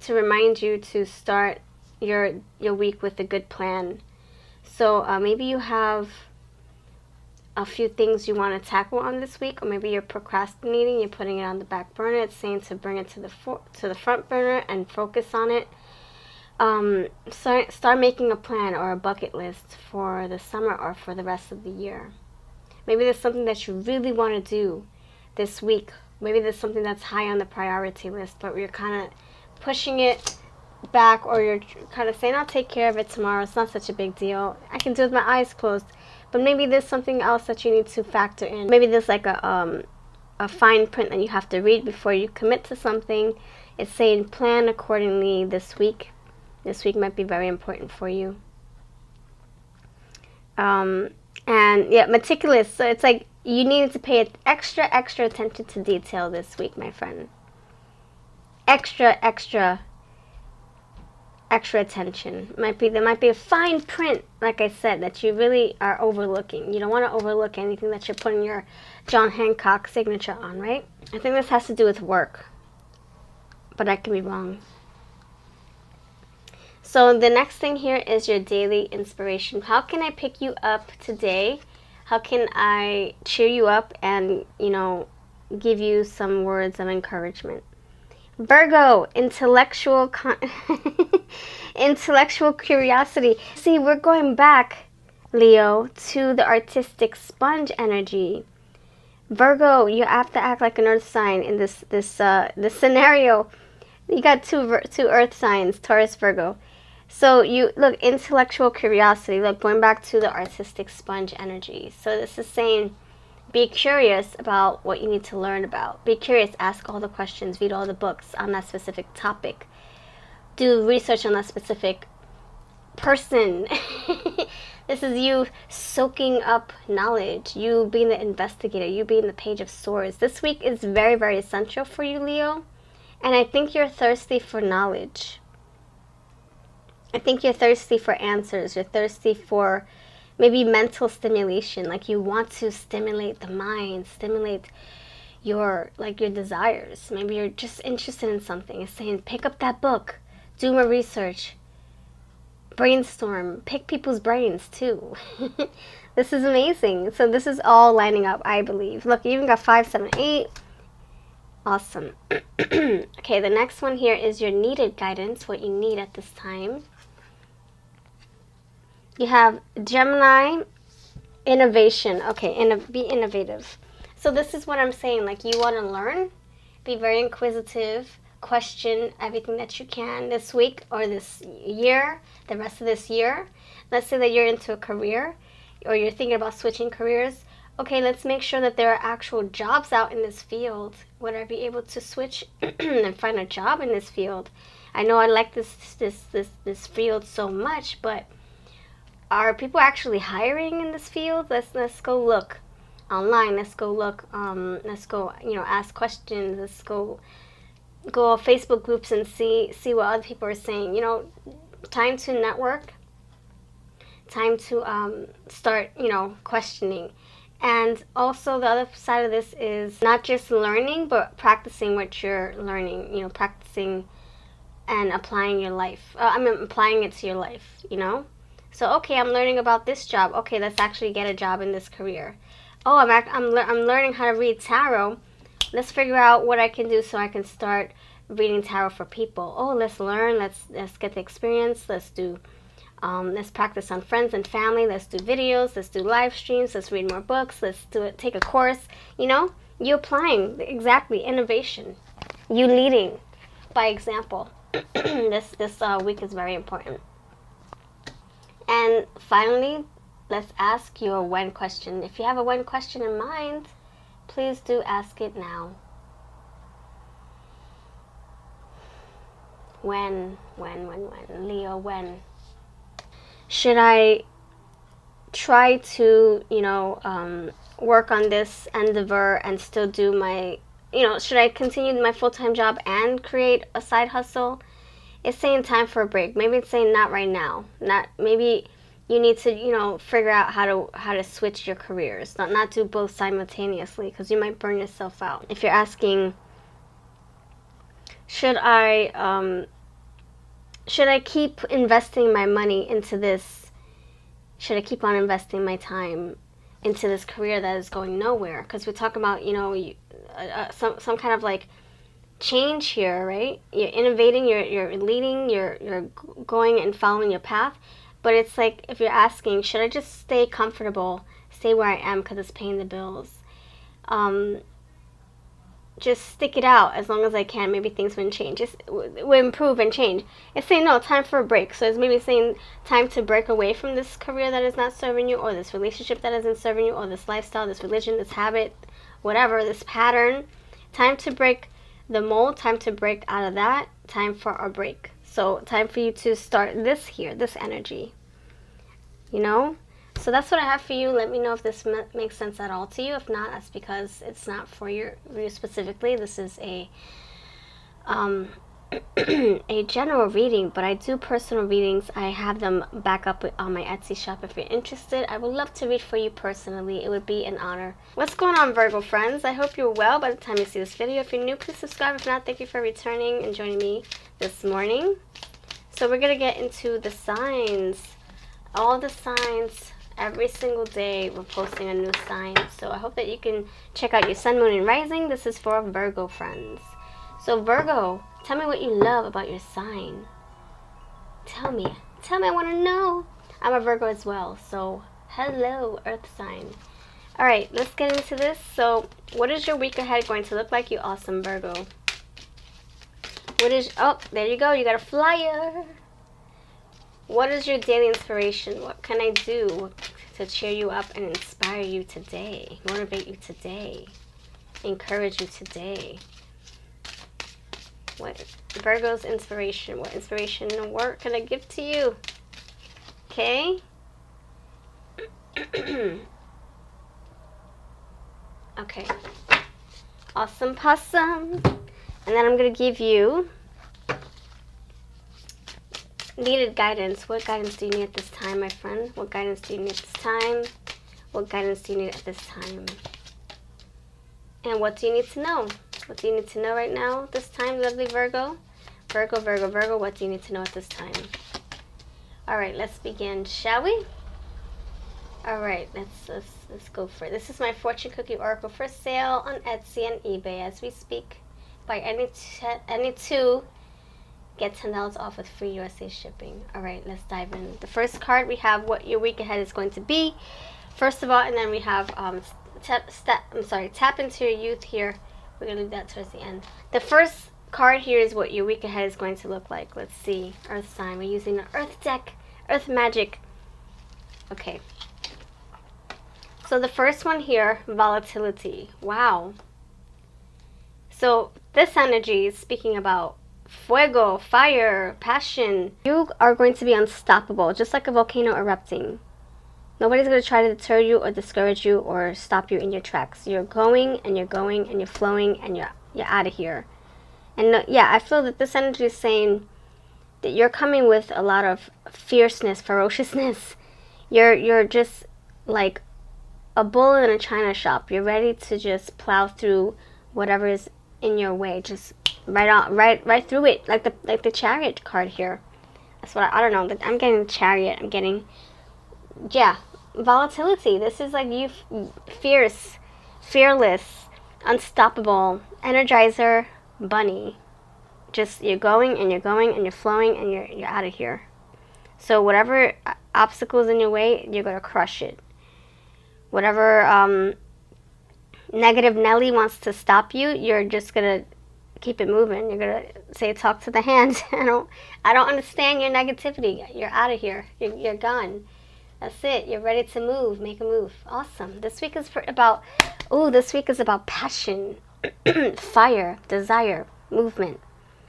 to remind you to start your week with a good plan. So maybe you have a few things you want to tackle on this week, or maybe you're procrastinating, you're putting it on the back burner. It's saying to bring it to the front burner and focus on it. Start making a plan or a bucket list for the summer or for the rest of the year. Maybe there's something that you really want to do this week. Maybe there's something that's high on the priority list, but you're kind of pushing it back, or you're kind of saying, I'll take care of it tomorrow. It's not such a big deal. I can do it with my eyes closed. But maybe there's something else that you need to factor in. Maybe there's like a fine print that you have to read before you commit to something. It's saying plan accordingly this week. This week might be very important for you. And yeah, meticulous. So it's like you need to pay extra attention to detail this week, my friend. Extra attention. There might be a fine print, like I said, that you really are overlooking. You don't want to overlook anything that you're putting your John Hancock signature on, right? I think this has to do with work, but I can be wrong. So the next thing here is your daily inspiration. How can I pick you up today? How can I cheer you up and, you know, give you some words of encouragement? Virgo, intellectual curiosity. See, we're going back, Leo, to the artistic sponge energy. Virgo, you have to act like an earth sign in this scenario. You got two earth signs, Taurus, Virgo. So you look, intellectual curiosity. Look, going back to the artistic sponge energy. So this is saying, be curious about what you need to learn about. Be curious, ask all the questions, read all the books on that specific topic. Do research on that specific person. This is you soaking up knowledge, you being the investigator, you being the Page of Swords. This week is very, very essential for you, Leo. And I think you're thirsty for knowledge. I think you're thirsty for answers. You're thirsty for maybe mental stimulation, like you want to stimulate the mind, stimulate your desires. Maybe you're just interested in something. It's saying pick up that book, do more research, brainstorm, pick people's brains too. This is amazing. So this is all lining up, I believe. Look, you even got 5, 7, 8. Awesome. Okay, the next one here is your needed guidance, what you need at this time. You have Gemini, innovation. Okay, be innovative. So this is what I'm saying. Like, you want to learn, be very inquisitive, question everything that you can this week or this year, the rest of this year. Let's say that you're into a career or you're thinking about switching careers. Okay, let's make sure that there are actual jobs out in this field. Would I be able to switch and find a job in this field? I know I like this field so much, but are people actually hiring in this field? Let's go look online. Let's go look. Let's go, ask questions. Let's go on Facebook groups and see what other people are saying. Time to network. Time to start, questioning. And also the other side of this is not just learning, but practicing what you're learning. Practicing and applying your life. Applying it to your life. So okay, I'm learning about this job. Okay, let's actually get a job in this career. Oh, I'm learning how to read tarot. Let's figure out what I can do so I can start reading tarot for people. Oh, let's learn. Let's get the experience. Let's do. Let's practice on friends and family. Let's do videos. Let's do live streams. Let's read more books. Let's do it. Take a course. You applying exactly innovation. You leading by example. This week is very important. And finally, let's ask your when question. If you have a when question in mind, please do ask it now. When, Leo, when? Should I try to, work on this endeavor and still do my, should I continue my full-time job and create a side hustle? It's saying time for a break. Maybe it's saying not right now. Maybe you need to, figure out how to switch your careers. Not do both simultaneously, because you might burn yourself out. If you're asking, should I keep investing my money into this? Should I keep on investing my time into this career that is going nowhere? Because we're talking about, some kind of like change here, right? You're innovating, you're leading, you're going and following your path. But it's like, if you're asking, should I just stay comfortable, stay where I am because it's paying the bills? Just stick it out as long as I can. Maybe things wouldn't change. Will improve and change. It's saying no, time for a break. So it's maybe saying time to break away from this career that is not serving you, or this relationship that isn't serving you, or this lifestyle, this religion, this habit, whatever, this pattern. Time to break the mold, time to break out of that, time for a break. So time for you to start this here, this energy. So that's what I have for you. Let me know if this makes sense at all to you. If not, that's because it's not for you specifically. This is a a general reading, but I do personal readings. I have them back up on my Etsy shop. If you're interested, I would love to read for you personally. It would be an honor. What's going on, Virgo friends? I hope you're well by the time you see this video. If you're new, please subscribe. If not, thank you for returning and joining me this morning. So we're going to get into the signs. All the signs. Every single day we're posting a new sign. So I hope that you can check out your sun, moon, and rising. This is for Virgo friends. So Virgo, tell me what you love about your sign. Tell me, I want to know. I'm a Virgo as well, so hello, earth sign. All right, let's get into this. So what is your week ahead going to look like, you awesome Virgo? Oh, there you go, you got a flyer. What is your daily inspiration? What can I do to cheer you up and inspire you today? Motivate you today? Encourage you today? What Virgo's inspiration? What inspiration and work can I give to you? Okay. Okay. Awesome possum. And then I'm going to give you needed guidance. What guidance do you need at this time, my friend? What guidance do you need at this time? What guidance do you need at this time? And what do you need to know? What do you need to know right now, this time, lovely Virgo? Virgo, Virgo, Virgo, what do you need to know at this time? All right, let's begin, shall we? All right, let's go for it. This is my fortune cookie oracle for sale on Etsy and eBay as we speak. Buy any two, get $10 off with free USA shipping. All right, let's dive in. The first card, we have what your week ahead is going to be. First of all, and then we have tap into your youth here. We're gonna leave that towards the end. The first card here is what your week ahead is going to look like. Let's see. Earth sign. We're using the Earth deck. Earth magic. Okay. So the first one here, volatility. Wow. So this energy is speaking about fuego, fire, passion. You are going to be unstoppable, just like a volcano erupting. Nobody's going to try to deter you or discourage you or stop you in your tracks. You're going and you're going and you're flowing and you're out of here. And yeah, I feel that this energy is saying that you're coming with a lot of fierceness, ferociousness. You're just like a bull in a china shop. You're ready to just plow through whatever is in your way, just right through it, like the Chariot card here. That's what I don't know. I'm getting Chariot. I'm getting, yeah, volatility. This is like you, fierce, fearless, unstoppable, Energizer bunny. Just you're going and you're going and you're flowing and you're out of here. So whatever obstacles in your way, you're gonna crush it. Whatever negative Nelly wants to stop you, you're just gonna keep it moving. You're gonna say, talk to the hand. I don't understand your negativity. You're out of here. You're gone. That's it. You're ready to move. Make a move. Awesome. This week is this week is about passion, fire, desire, movement.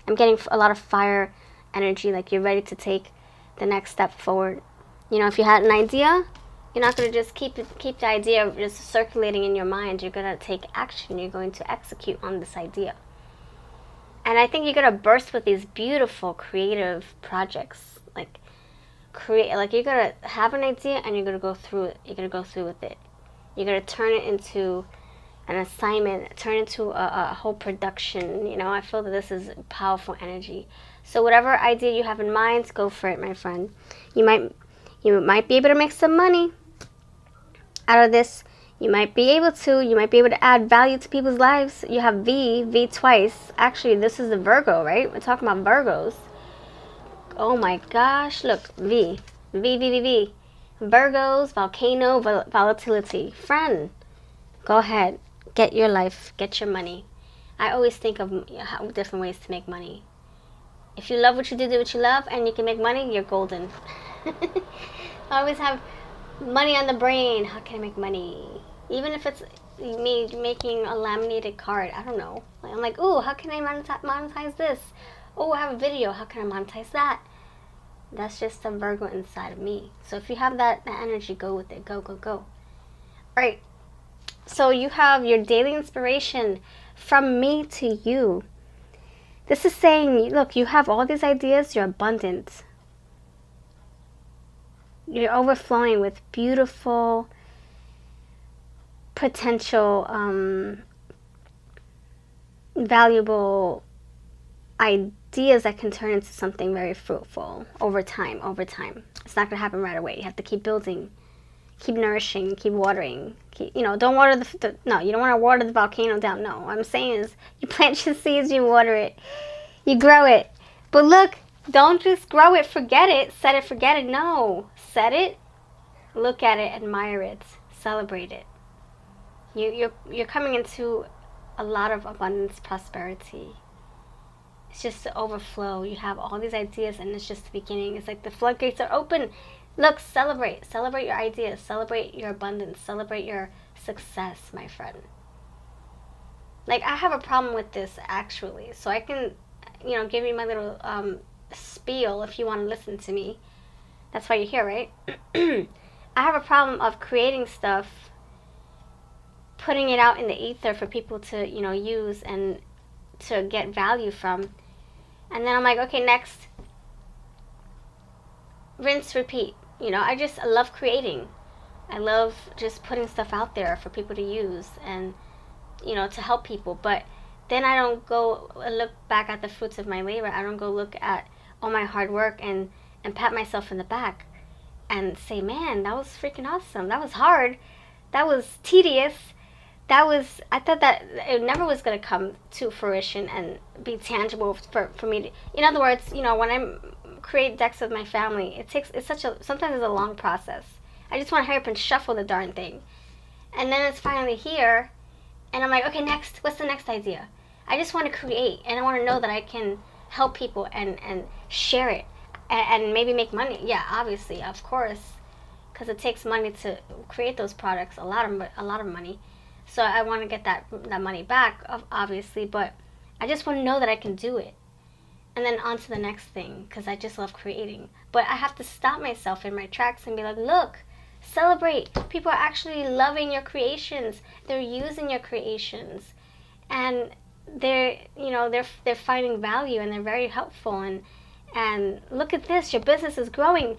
I'm getting a lot of fire energy, like you're ready to take the next step forward. You know, if you had an idea, you're not going to just keep the idea just circulating in your mind. You're going to take action. You're going to execute on this idea. And I think you're going to burst with these beautiful creative projects. You're going to have an idea and you're going to go through it. You're going to go through with it. You're going to turn it into an assignment, turn it into a whole production. You know, I feel that this is powerful energy. So whatever idea you have in mind, go for it, my friend. You might be able to make some money out of this. You might be able to add value to people's lives. You have V twice. Actually, this is the Virgo, right? We're talking about Virgos. Oh my gosh, look, V. Virgos, volcano, volatility. Friend, go ahead, get your life, get your money. I always think of different ways to make money. If you love what you do what you love, and you can make money, you're golden. I always have money on the brain. How can I make money? Even if it's me making a laminated card, I don't know. I'm like, ooh, how can I monetize this? Oh, I have a video. How can I monetize that? That's just the Virgo inside of me. So if you have that energy, go with it. Go. All right. So you have your daily inspiration from me to you. This is saying, look, you have all these ideas. You're abundant. You're overflowing with beautiful potential, valuable ideas that can turn into something very fruitful over time. It's not going to happen right away. You have to keep building, keep nourishing, keep watering. Don't water no, you don't want to water the volcano down. No, what I'm saying is you plant your seeds, you water it, you grow it. But look, don't just grow it, forget it, set it, forget it. No, set it, look at it, admire it, celebrate it. You're coming into a lot of abundance, prosperity. It's just the overflow. You have all these ideas and it's just the beginning. It's like the floodgates are open. Look, celebrate your ideas, celebrate your abundance, celebrate your success, my friend. Like, I have a problem with this, actually, so I can, give you my little spiel if you want to listen to me. That's why you're here, right? I have a problem of creating stuff, putting it out in the ether for people to, use and to get value from. And then I'm like, okay, next. Rinse, repeat. I love creating. I love just putting stuff out there for people to use and, to help people. But then I don't go look back at the fruits of my labor. I don't go look at all my hard work and pat myself in the back and say, man, that was freaking awesome. That was hard. That was tedious. I thought that it never was going to come to fruition and be tangible for me to, in other words, when I create decks with my family, sometimes it's a long process. I just want to hurry up and shuffle the darn thing. And then it's finally here, and I'm like, okay, next, what's the next idea? I just want to create, and I want to know that I can help people and share it, and maybe make money. Yeah, obviously, of course, because it takes money to create those products, a lot of money. So I want to get that money back, obviously, but I just want to know that I can do it. And then on to the next thing, because I just love creating. But I have to stop myself in my tracks and be like, look, celebrate. People are actually loving your creations. They're using your creations. And they're finding value, and they're very helpful. And look at this, your business is growing.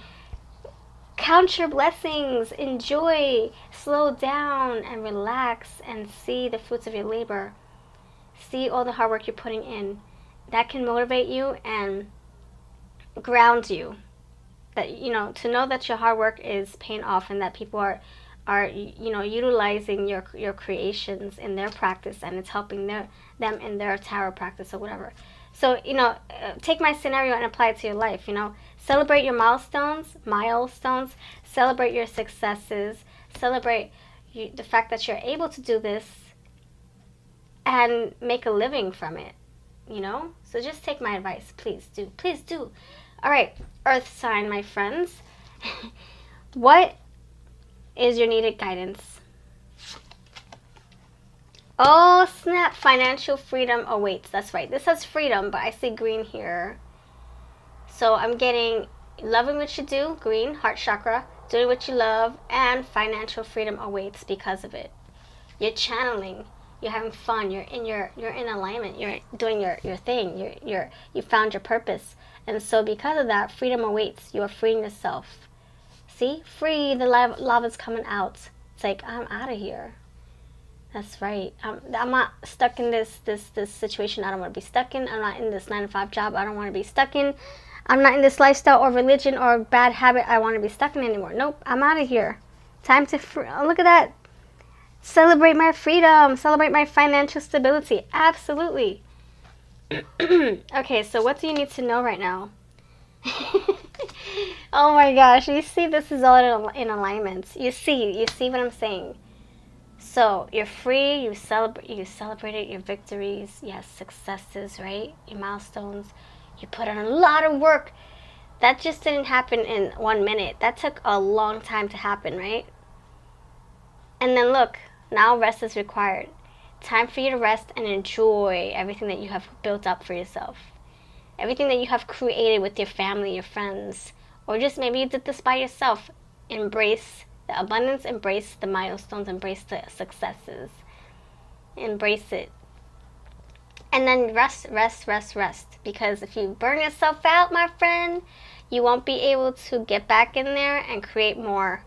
Count your blessings, enjoy, slow down and relax, and see the fruits of your labor. See all the hard work you're putting in. That can motivate you and ground you. That, to know that your hard work is paying off, and that people are utilizing your creations in their practice, and it's helping them in their tarot practice or whatever. So, take my scenario and apply it to your life. Celebrate your milestones, celebrate your successes, celebrate the fact that you're able to do this and make a living from it. So just take my advice. Please do. All right, earth sign, my friends. What is your needed guidance? Oh snap, financial freedom awaits. That's right, this says freedom, but I see green here. So I'm getting loving what you do, green, heart chakra, doing what you love, and financial freedom awaits because of it. You're channeling. You're having fun. You're in alignment. You're doing your thing. You found your purpose, and so because of that, freedom awaits. You are freeing yourself. See, free. The lava's coming out. It's like, I'm out of here. That's right. I'm not stuck in this situation. I don't want to be stuck in. I'm not in this 9-to-5 job. I don't want to be stuck in. I'm not in this lifestyle or religion or bad habit I want to be stuck in anymore. Nope. I'm out of here. Time to look at that. Celebrate my freedom. Celebrate my financial stability. Absolutely. Okay, so what do you need to know right now? Oh my gosh. You see, this is all in alignment. You see what I'm saying? So you're free. You celebrated your victories. Yes, successes, right? Your milestones. You put in a lot of work. That just didn't happen in 1 minute. That took a long time to happen, right? And then look. Now rest is required. Time for you to rest and enjoy everything that you have built up for yourself. Everything that you have created with your family, your friends, or just maybe you did this by yourself. Embrace the abundance, embrace the milestones, embrace the successes. Embrace it. And then rest. Because if you burn yourself out, my friend, you won't be able to get back in there and create more.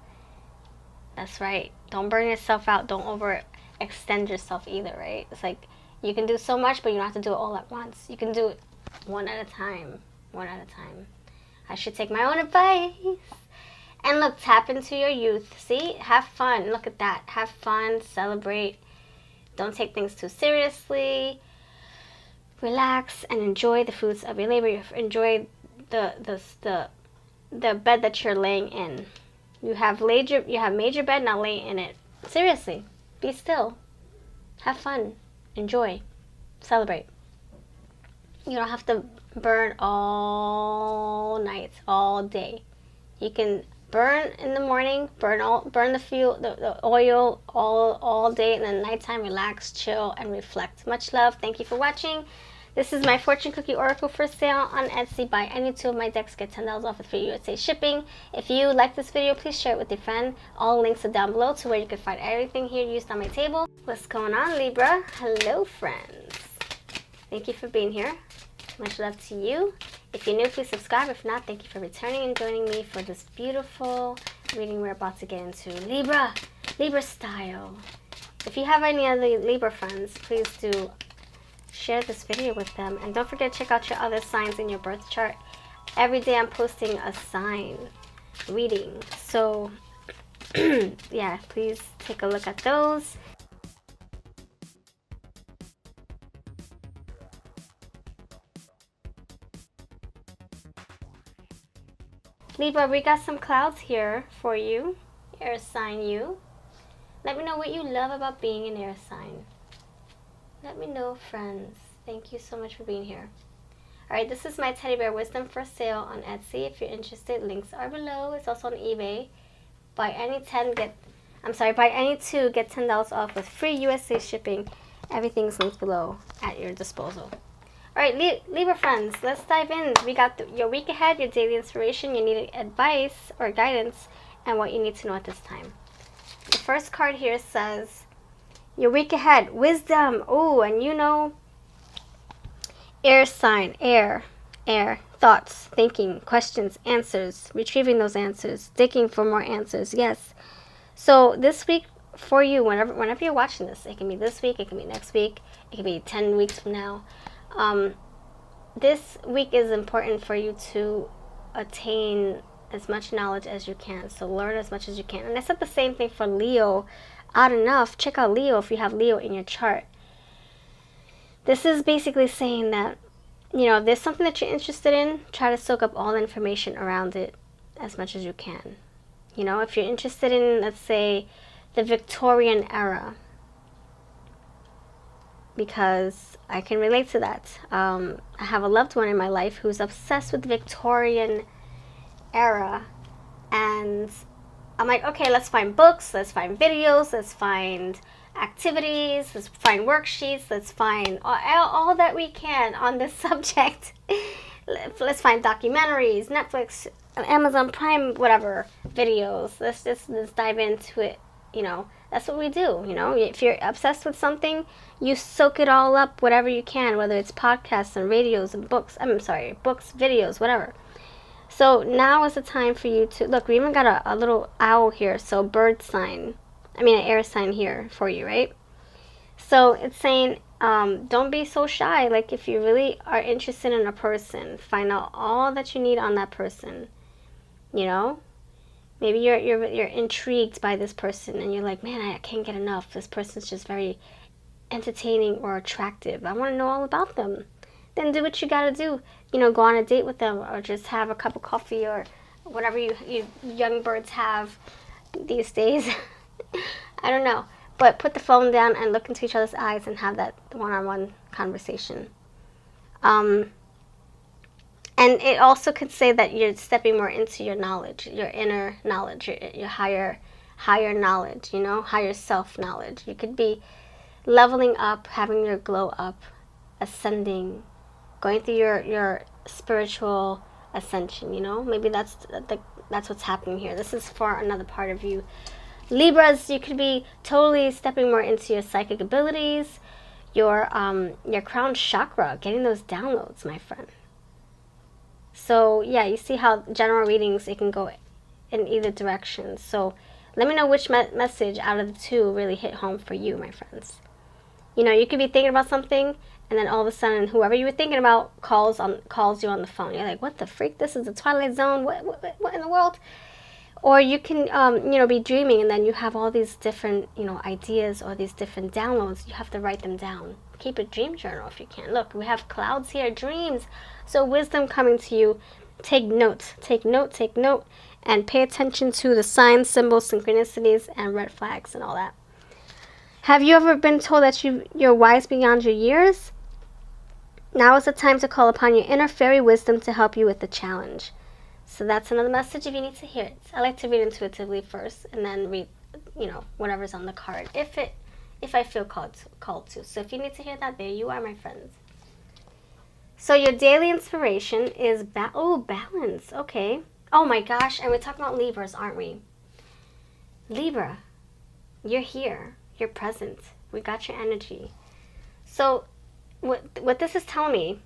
That's right. Don't burn yourself out. Don't overextend yourself either, right? It's like you can do so much, but you don't have to do it all at once. You can do it one at a time. I should take my own advice. And look, tap into your youth. See? Have fun. Look at that. Have fun. Celebrate. Don't take things too seriously. Relax and enjoy the fruits of your labor. Enjoy the bed that you're laying in. You have made your bed, now lay in it. Seriously, be still. Have fun. Enjoy. Celebrate. You don't have to burn all night, all day. You can burn in the morning, burn the fuel, the oil all day, and then nighttime relax, chill, and reflect. Much love. Thank you for watching. This is my fortune cookie oracle for sale on Etsy. Buy any two of my decks, get $10 off with free USA shipping. If you like this video, please share it with your friend. All links are down below to where you can find everything here used on my table. What's going on, Libra? Hello, friends. Thank you for being here. Much love to you. If you're new, please subscribe. If not, thank you for returning and joining me for this beautiful reading we're about to get into. Libra style. If you have any other Libra friends, please do share this video with them. And don't forget to check out your other signs in your birth chart. Every day I'm posting a sign reading. So, yeah, please take a look at those. Libra, we got some clouds here for you. Air sign you. Let me know what you love about being an air sign. Let me know, friends. Thank you so much for being here. Alright, this is my teddy bear wisdom for sale on Etsy. If you're interested, links are below. It's also on eBay. Buy any two, get $10 off with free USA shipping. Everything's linked below at your disposal. Alright, Libra friends, let's dive in. We got your week ahead, your daily inspiration, your needed advice or guidance, and what you need to know at this time. The first card here says, your week ahead, wisdom. Oh, and you know, air sign, air, thoughts, thinking, questions, answers, retrieving those answers, digging for more answers. Yes. So this week for you, whenever you're watching this, it can be this week, it can be next week, it can be 10 weeks from now. This week is important for you to attain as much knowledge as you can. So learn as much as you can. And I said the same thing for Leo. Odd enough, check out Leo if you have Leo in your chart. This is basically saying that, you know, if there's something that you're interested in, try to soak up all the information around it as much as you can. You know, if you're interested in, let's say, the Victorian era, because I can relate to that. I have a loved one in my life who's obsessed with the Victorian era, and I'm like, okay, let's find books, let's find videos, let's find activities, let's find worksheets, let's find all that we can on this subject. Let's find documentaries, Netflix, Amazon Prime, whatever, videos. Let's dive into it. You know, that's what we do. You know, if you're obsessed with something, you soak it all up, whatever you can, whether it's podcasts and radios and books. Books, videos, whatever. So now is the time for you to look. We even got a little owl here, so bird sign. An air sign here for you, right? So it's saying, don't be so shy. Like, if you really are interested in a person, find out all that you need on that person. You know, maybe you're intrigued by this person, and you're like, man, I can't get enough. This person's just very entertaining or attractive. I want to know all about them. Then do what you gotta do. You know, go on a date with them, or just have a cup of coffee, or whatever you young birds have these days. I don't know. But put the phone down and look into each other's eyes and have that one-on-one conversation. And it also could say that you're stepping more into your knowledge, your inner knowledge, your higher knowledge, you know, higher self-knowledge. You could be leveling up, having your glow up, ascending, going through your spiritual ascension, you know. Maybe that's what's happening here. This is for another part of you. Libras, you could be totally stepping more into your psychic abilities, your crown chakra, getting those downloads, my friend. So yeah, you see how general readings, it can go in either direction. So let me know which message out of the two really hit home for you, my friends. You know, you could be thinking about something, and then all of a sudden, whoever you were thinking about calls you on the phone. You're like, what the freak? This is the Twilight Zone. What in the world? Or you can, you know, be dreaming, and then you have all these different, you know, ideas or these different downloads. You have to write them down. Keep a dream journal if you can. Look, we have clouds here, dreams. So wisdom coming to you. Take note, and pay attention to the signs, symbols, synchronicities, and red flags and all that. Have you ever been told that you're wise beyond your years? Now is the time to call upon your inner fairy wisdom to help you with the challenge. So that's another message if you need to hear it. I like to read intuitively first, and then read, you know, whatever's on the card, if I feel called to. So if you need to hear that, there you are, my friends. So your daily inspiration is balance. Okay. Oh my gosh, and we're talking about Libras, aren't we? Libra, you're here. You're present. We got your energy. So what this is telling me,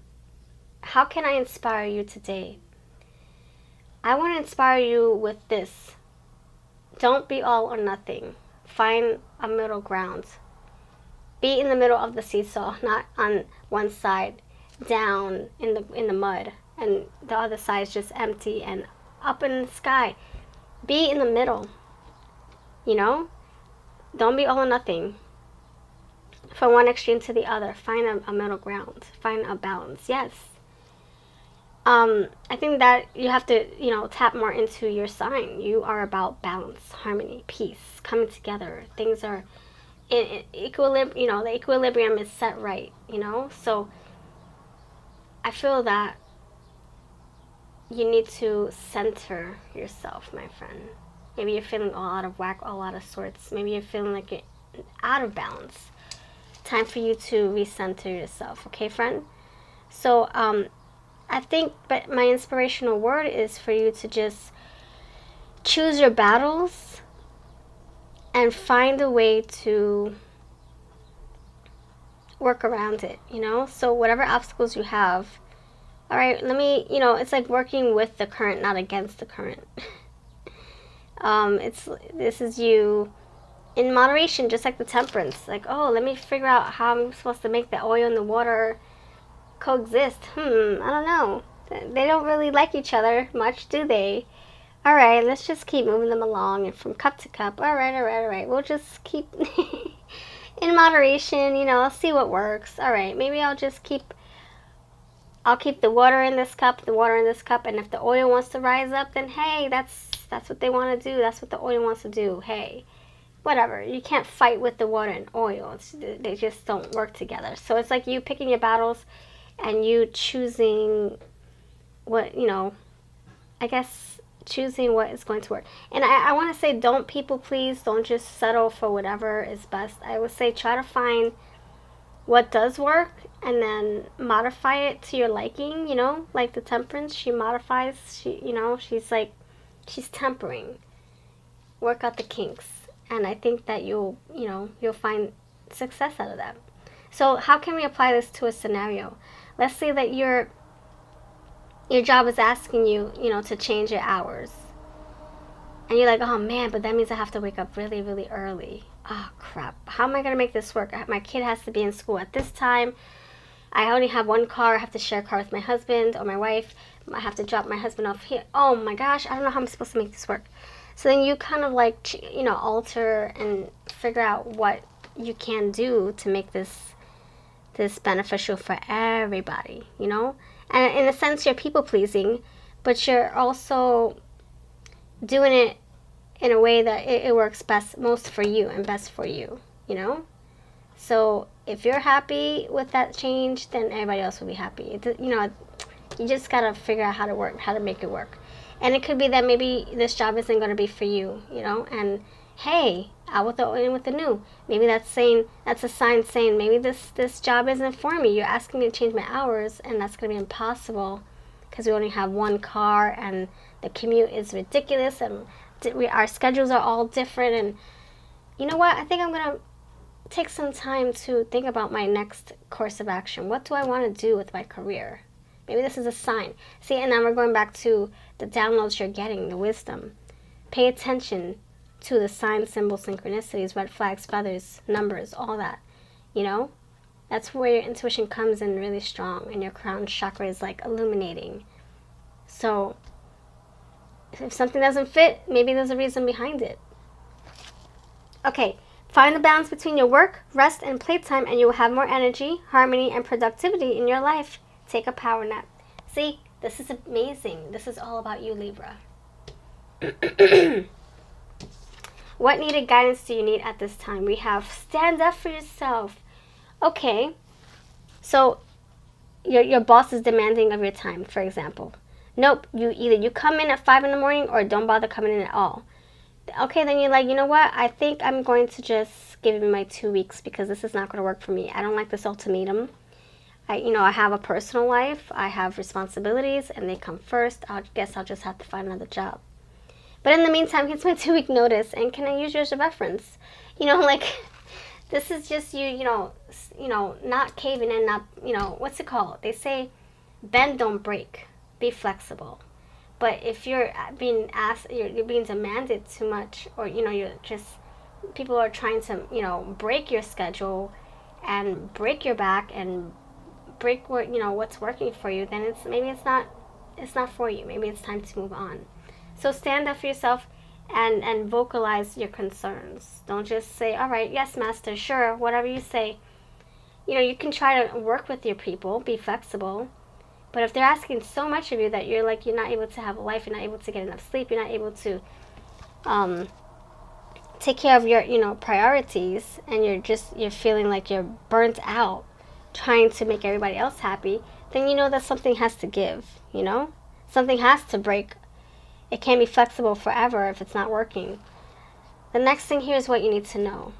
how can I inspire you today? I want to inspire you with this. Don't be all or nothing. Find a middle ground. Be in the middle of the seesaw, not on one side, down in the mud, and the other side is just empty and up in the sky. Be in the middle. You know? Don't be all or nothing. From one extreme to the other. Find a middle ground. Find a balance. Yes. I think that you have to, you know, tap more into your sign. You are about balance, harmony, peace, coming together. Things are in equilibrium. You know, the equilibrium is set right, you know. So I feel that you need to center yourself, my friend. Maybe you're feeling all out of whack, all out of sorts. Maybe you're feeling like you're out of balance. Time for you to recenter yourself, okay, friend? So, I think, but my inspirational word is for you to just choose your battles and find a way to work around it, you know? So whatever obstacles you have, all right, it's like working with the current, not against the current. This is you in moderation, just like the temperance. Like, oh, let me figure out how I'm supposed to make the oil and the water coexist. I don't know. They don't really like each other much, do they? All right, let's just keep moving them along and from cup to cup. All right. We'll just keep in moderation, see what works. All right, maybe I'll keep the water in this cup, and if the oil wants to rise up, then hey, that's what they want to do. That's what the oil wants to do. Hey, whatever. You can't fight with the water and oil. They just don't work together. So it's like you picking your battles and you choosing what, I guess choosing what is going to work. And I want to say, don't people please. Don't just settle for whatever is best. I would say try to find what does work and then modify it to your liking, like the temperance. She modifies, she's tempering. Work out the kinks. And I think that you'll find success out of that. So how can we apply this to a scenario? Let's say that your job is asking you, to change your hours. And you're like, oh man, but that means I have to wake up really, really early. Oh crap. How am I going to make this work? My kid has to be in school at this time. I only have one car. I have to share a car with my husband or my wife. I have to drop my husband off here. Oh my gosh, I don't know how I'm supposed to make this work. So then you kind of like, alter and figure out what you can do to make this beneficial for everybody, And in a sense, you're people-pleasing, but you're also doing it in a way that it works most for you and best for you, So if you're happy with that change, then everybody else will be happy. You just got to figure out how to make it work. And it could be that maybe this job isn't going to be for you, and hey, out with the old and with the new. Maybe that's a sign saying maybe this job isn't for me. You're asking me to change my hours, and that's going to be impossible because we only have one car and the commute is ridiculous, and our schedules are all different. And you know what? I think I'm going to take some time to think about my next course of action. What do I want to do with my career? Maybe this is a sign. See, and now we're going back to the downloads you're getting, the wisdom. Pay attention to the signs, symbols, synchronicities, red flags, feathers, numbers, all that. That's where your intuition comes in really strong, and your crown chakra is like illuminating. So if something doesn't fit, maybe there's a reason behind it. Okay, find the balance between your work, rest, and playtime, and you will have more energy, harmony, and productivity in your life. Take a power nap. See, this is amazing. This is all about you, Libra. What needed guidance do you need at this time? We have stand up for yourself. Okay, so your boss is demanding of your time, for example. Nope, you come in at 5 in the morning or don't bother coming in at all. Okay, then you're like, you know what? I think I'm going to just give it my 2 weeks because this is not going to work for me. I don't like this ultimatum. I have a personal life, I have responsibilities, and they come first. I guess I'll just have to find another job. But in the meantime, here's my 2-week notice, and can I use yours as a reference? This is just you not caving in, not, what's it called? They say, bend, don't break, be flexible. But if you're being asked, you're being demanded too much, or, people are trying to, break your schedule and break your back and break what's working for you, then it's not for you. Maybe it's time to move on. So stand up for yourself and vocalize your concerns. Don't just say, all right, yes, master, sure, whatever you say. You can try to work with your people, be flexible. But if they're asking so much of you that you're not able to have a life, you're not able to get enough sleep, you're not able to take care of your priorities, and you're feeling like you're burnt out trying to make everybody else happy, then you know that something has to give, you know? Something has to break. It can't be flexible forever if it's not working. The next thing here is what you need to know.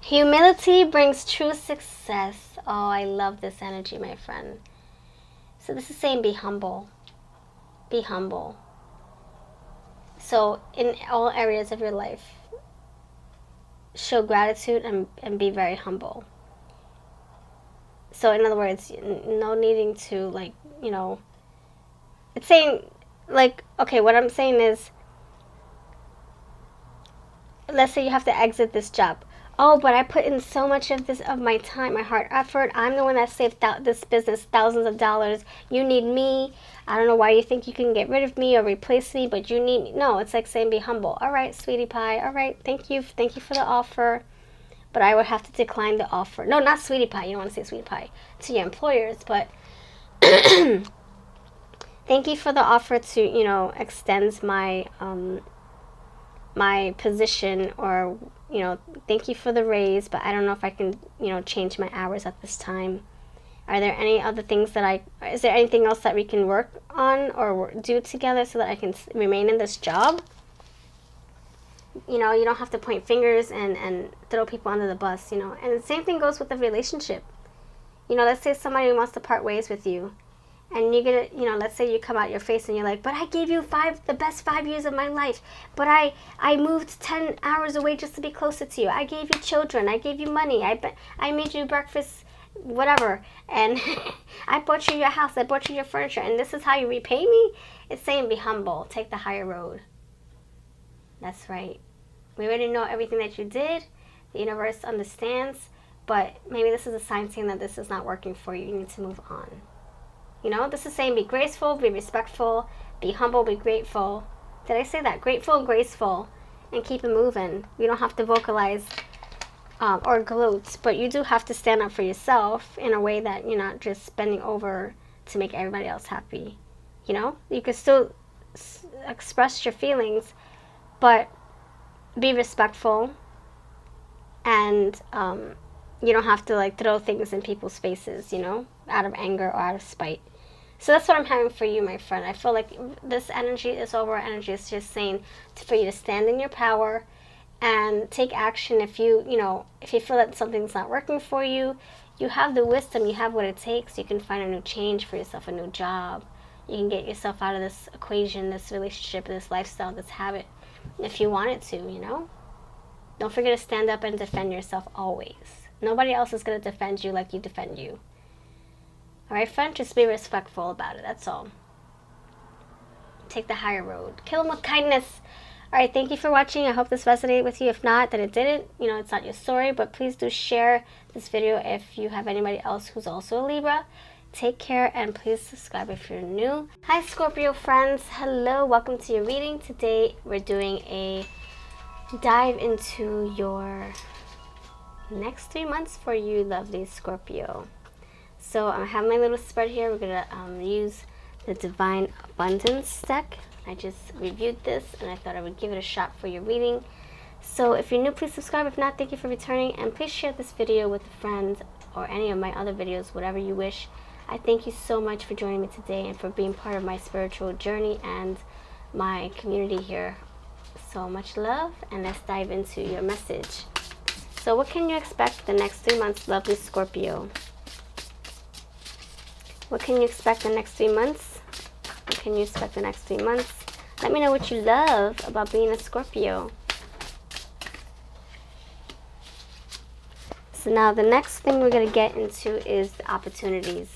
Humility brings true success. Oh, I love this energy, my friend. So this is saying be humble. Be humble. So in all areas of your life, show gratitude and be very humble. So in other words, no needing to, like, you know, it's saying, like, okay, what I'm saying is, let's say you have to exit this job. Oh, but I put in so much of my time, my hard effort. I'm the one that saved this business thousands of dollars. You need me. I don't know why you think you can get rid of me or replace me, but you need me. No, it's like saying be humble. All right, sweetie pie. All right, thank you for the offer, but I would have to decline the offer. No, not sweetie pie. You don't want to say sweetie pie to your employers, but thank you for the offer to, you know, extend my my position, or, you know, thank you for the raise, but I don't know if I can, you know, change my hours at this time. Are there any other things that is there anything else that we can work on or do together so that I can remain in this job? You know, you don't have to point fingers and throw people under the bus, you know. And the same thing goes with the relationship. You know, let's say somebody wants to part ways with you, and you're gonna, you know, let's say you come out your face and you're like, but I gave you the best 5 years of my life, but I moved 10 hours away just to be closer to you. I gave you children, I gave you money, I made you breakfast, whatever, and I bought you your house, I bought you your furniture, and this is how you repay me? It's saying be humble, take the higher road. That's right. We already know everything that you did. The universe understands, but maybe this is a sign saying that this is not working for you. You need to move on. You know, this is saying be graceful, be respectful, be humble, be grateful. Did I say that? Grateful and graceful, and keep it moving. You don't have to vocalize or gloat, but you do have to stand up for yourself in a way that you're not just bending over to make everybody else happy. You know, you can still express your feelings, but be respectful, and you don't have to, like, throw things in people's faces, you know, out of anger or out of spite. So that's what I'm having for you, my friend. I feel like this energy, this overall energy, is just saying for you to stand in your power and take action. If you feel that something's not working for you, you have the wisdom, you have what it takes. You can find a new change for yourself, a new job. You can get yourself out of this equation, this relationship, this lifestyle, this habit, if you wanted to, you know. Don't forget to stand up and defend yourself always. Nobody else is going to defend you like you defend you. Alright, friend? Just be respectful about it. That's all. Take the higher road. Kill them with kindness. Alright, thank you for watching. I hope this resonated with you. If not, then it didn't. You know, it's not your story. But please do share this video if you have anybody else who's also a Libra. Take care, and please subscribe if you're new. Hi, Scorpio friends. Hello. Welcome to your reading. Today, we're doing a dive into your next 3 months for you, lovely Scorpio. So I have my little spread here. We're going to use the Divine Abundance deck. I just reviewed this, and I thought I would give it a shot for your reading. So if you're new, please subscribe. If not, thank you for returning. And please share this video with a friend or any of my other videos, whatever you wish. I thank you so much for joining me today and for being part of my spiritual journey and my community here. So much love, and let's dive into your message. So what can you expect the next 3 months, lovely Scorpio? What can you expect the next 3 months? What can you expect the next 3 months? Let me know what you love about being a Scorpio. So now the next thing we're going to get into is the opportunities.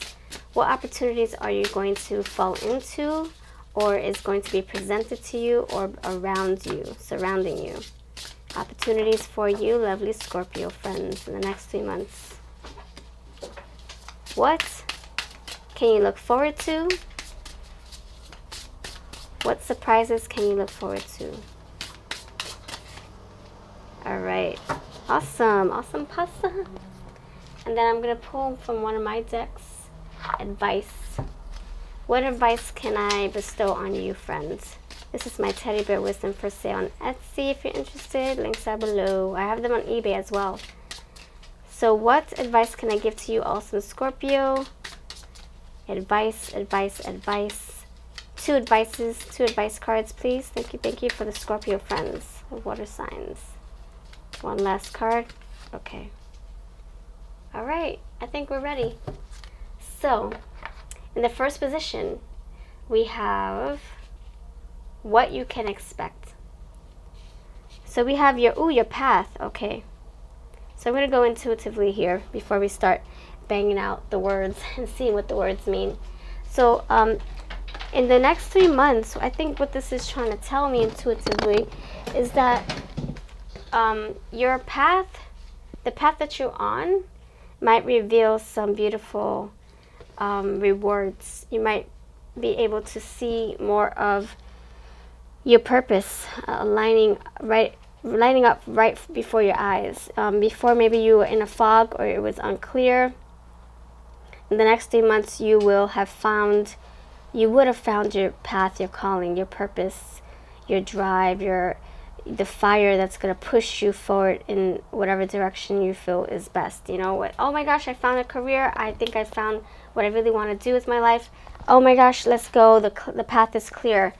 What opportunities are you going to fall into, or is going to be presented to you, or around you, surrounding you? Opportunities for you, lovely Scorpio friends, in the next 3 months. What can you look forward to? What surprises can you look forward to? Alright. Awesome. Awesome pasta. And then I'm going to pull from one of my decks, advice. What advice can I bestow on you, friends? This is my teddy bear wisdom for sale on Etsy if you're interested. Links are below. I have them on eBay as well. So what advice can I give to you, awesome Scorpio? Advice, advice, advice. Two advice cards, please. Thank you for the Scorpio friends of water signs. One last card. Okay. All right, I think we're ready. So, in the first position, we have what you can expect. So we have your path, okay. So I'm going to go intuitively here before we start banging out the words and seeing what the words mean. So in the next 3 months, I think what this is trying to tell me intuitively is that your path, the path that you're on, might reveal some beautiful rewards. You might be able to see more of your purpose lining up right before your eyes. Before, maybe you were in a fog or it was unclear. In the next 3 months, you would have found your path, your calling, your purpose, your drive, the fire that's going to push you forward in whatever direction you feel is best. You know what? Oh my gosh, I found a career. I think I found what I really want to do with my life. Oh my gosh, let's go. The path is clear.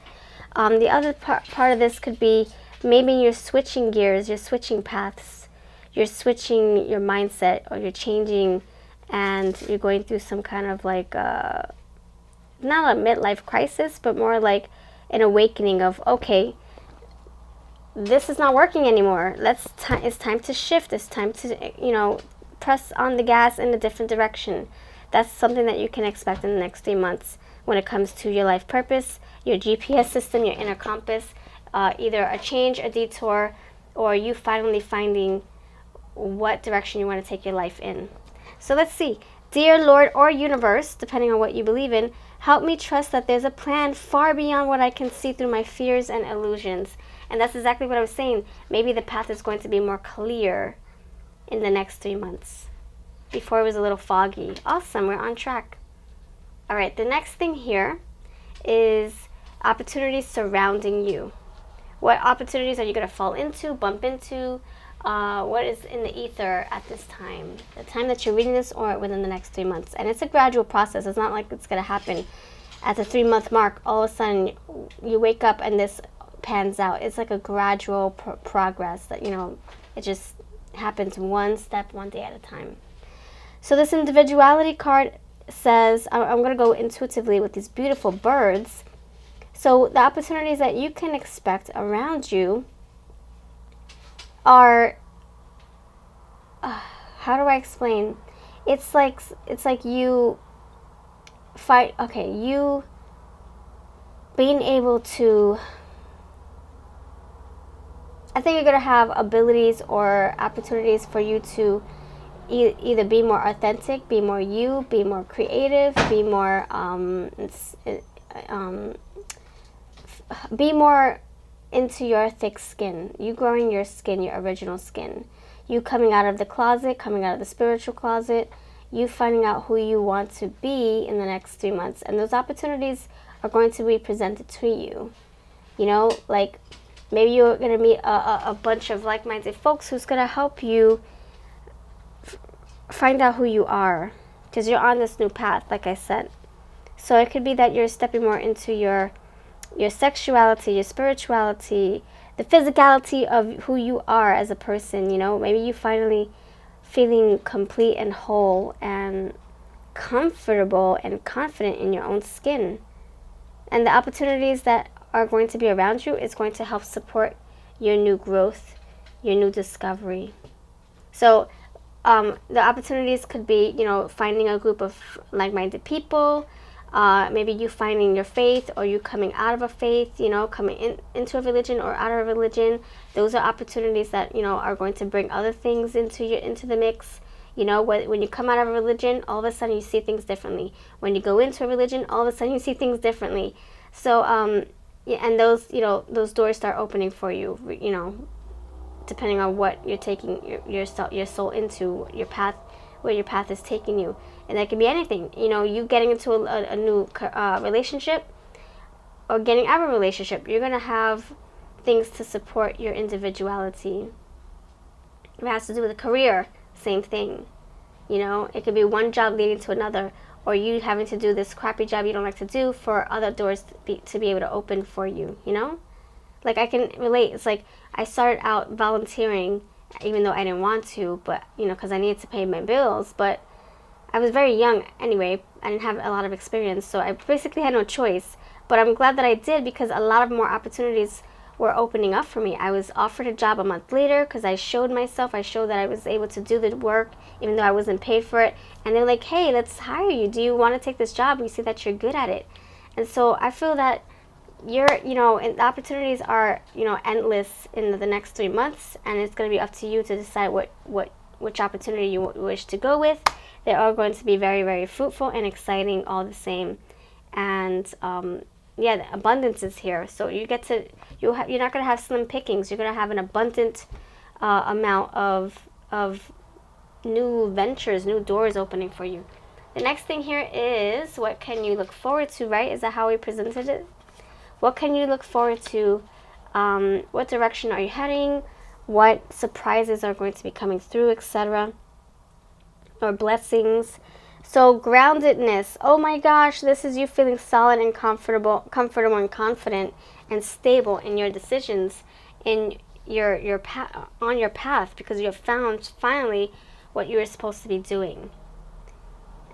The other part of this could be maybe you're switching gears, you're switching paths, you're switching your mindset, or you're changing, and you're going through some kind of like not a midlife crisis, but more like an awakening of, okay, this is not working anymore. It's time to shift. It's time to, press on the gas in a different direction. That's something that you can expect in the next 3 months when it comes to your life purpose, your GPS system, your inner compass, either a change, a detour, or you finally finding what direction you want to take your life in. So let's see. Dear Lord or universe, depending on what you believe in, help me trust that there's a plan far beyond what I can see through my fears and illusions. And that's exactly what I was saying. Maybe the path is going to be more clear in the next 3 months. Before it was a little foggy. Awesome, we're on track. All right, the next thing here is opportunities surrounding you. What opportunities are you going to fall into, bump into? What is in the ether at this time? The time that you're reading this, or within the next 3 months. And it's a gradual process. It's not like it's going to happen at the 3 month mark. All of a sudden, you wake up and this pans out. It's like a gradual progress that, it just happens one step, one day at a time. So this individuality card says, I'm going to go intuitively with these beautiful birds. So the opportunities that you can expect around you are, how do I explain? It's like you fight, okay, you being able to, I think you're going to have abilities or opportunities for you to either be more authentic, be more you, be more creative, be more into your thick skin. You growing your skin, your original skin. You coming out of the closet, coming out of the spiritual closet. You finding out who you want to be in the next 3 months. And those opportunities are going to be presented to you. Like maybe you're going to meet a bunch of like-minded folks who's going to help you find out who you are, because you're on this new path, like I said. So it could be that you're stepping more into your sexuality, your spirituality, the physicality of who you are as a person. Maybe you finally feeling complete and whole and comfortable and confident in your own skin. And the opportunities that are going to be around you is going to help support your new growth, your new discovery. So the opportunities could be, finding a group of like-minded people, maybe you finding your faith, or you coming out of a faith, coming into a religion or out of a religion. Those are opportunities that, are going to bring other things into the mix. When you come out of a religion, all of a sudden you see things differently. When you go into a religion, all of a sudden you see things differently. So, and those, those doors start opening for you, depending on what you're taking your soul into, your path, where your path is taking you. And that can be anything. You getting into a new relationship or getting out of a relationship. You're going to have things to support your individuality. If it has to do with a career, same thing. It could be one job leading to another, or you having to do this crappy job you don't like to do for other doors to be able to open for you, you know? Like, I can relate. It's like I started out volunteering even though I didn't want to, but, you know, because I needed to pay my bills, but I was very young anyway. I didn't have a lot of experience, so I basically had no choice. But I'm glad that I did, because a lot of more opportunities were opening up for me. I was offered a job a month later because I showed myself. I showed that I was able to do the work even though I wasn't paid for it. And they're like, hey, let's hire you. Do you want to take this job? We see that you're good at it. And so I feel that and the opportunities are, endless in the next 3 months, and it's going to be up to you to decide which opportunity you wish to go with. They are going to be very, very fruitful and exciting all the same. And the abundance is here. So you're not going to have slim pickings. You're going to have an abundant amount of new ventures, new doors opening for you. The next thing here is, what can you look forward to, right? Is that how we presented it? What can you look forward to? What direction are you heading? What surprises are going to be coming through, etc.? Or blessings. So groundedness. Oh my gosh, this is you feeling solid and comfortable and confident and stable in your decisions, in your on your path, because you have found finally what you were supposed to be doing.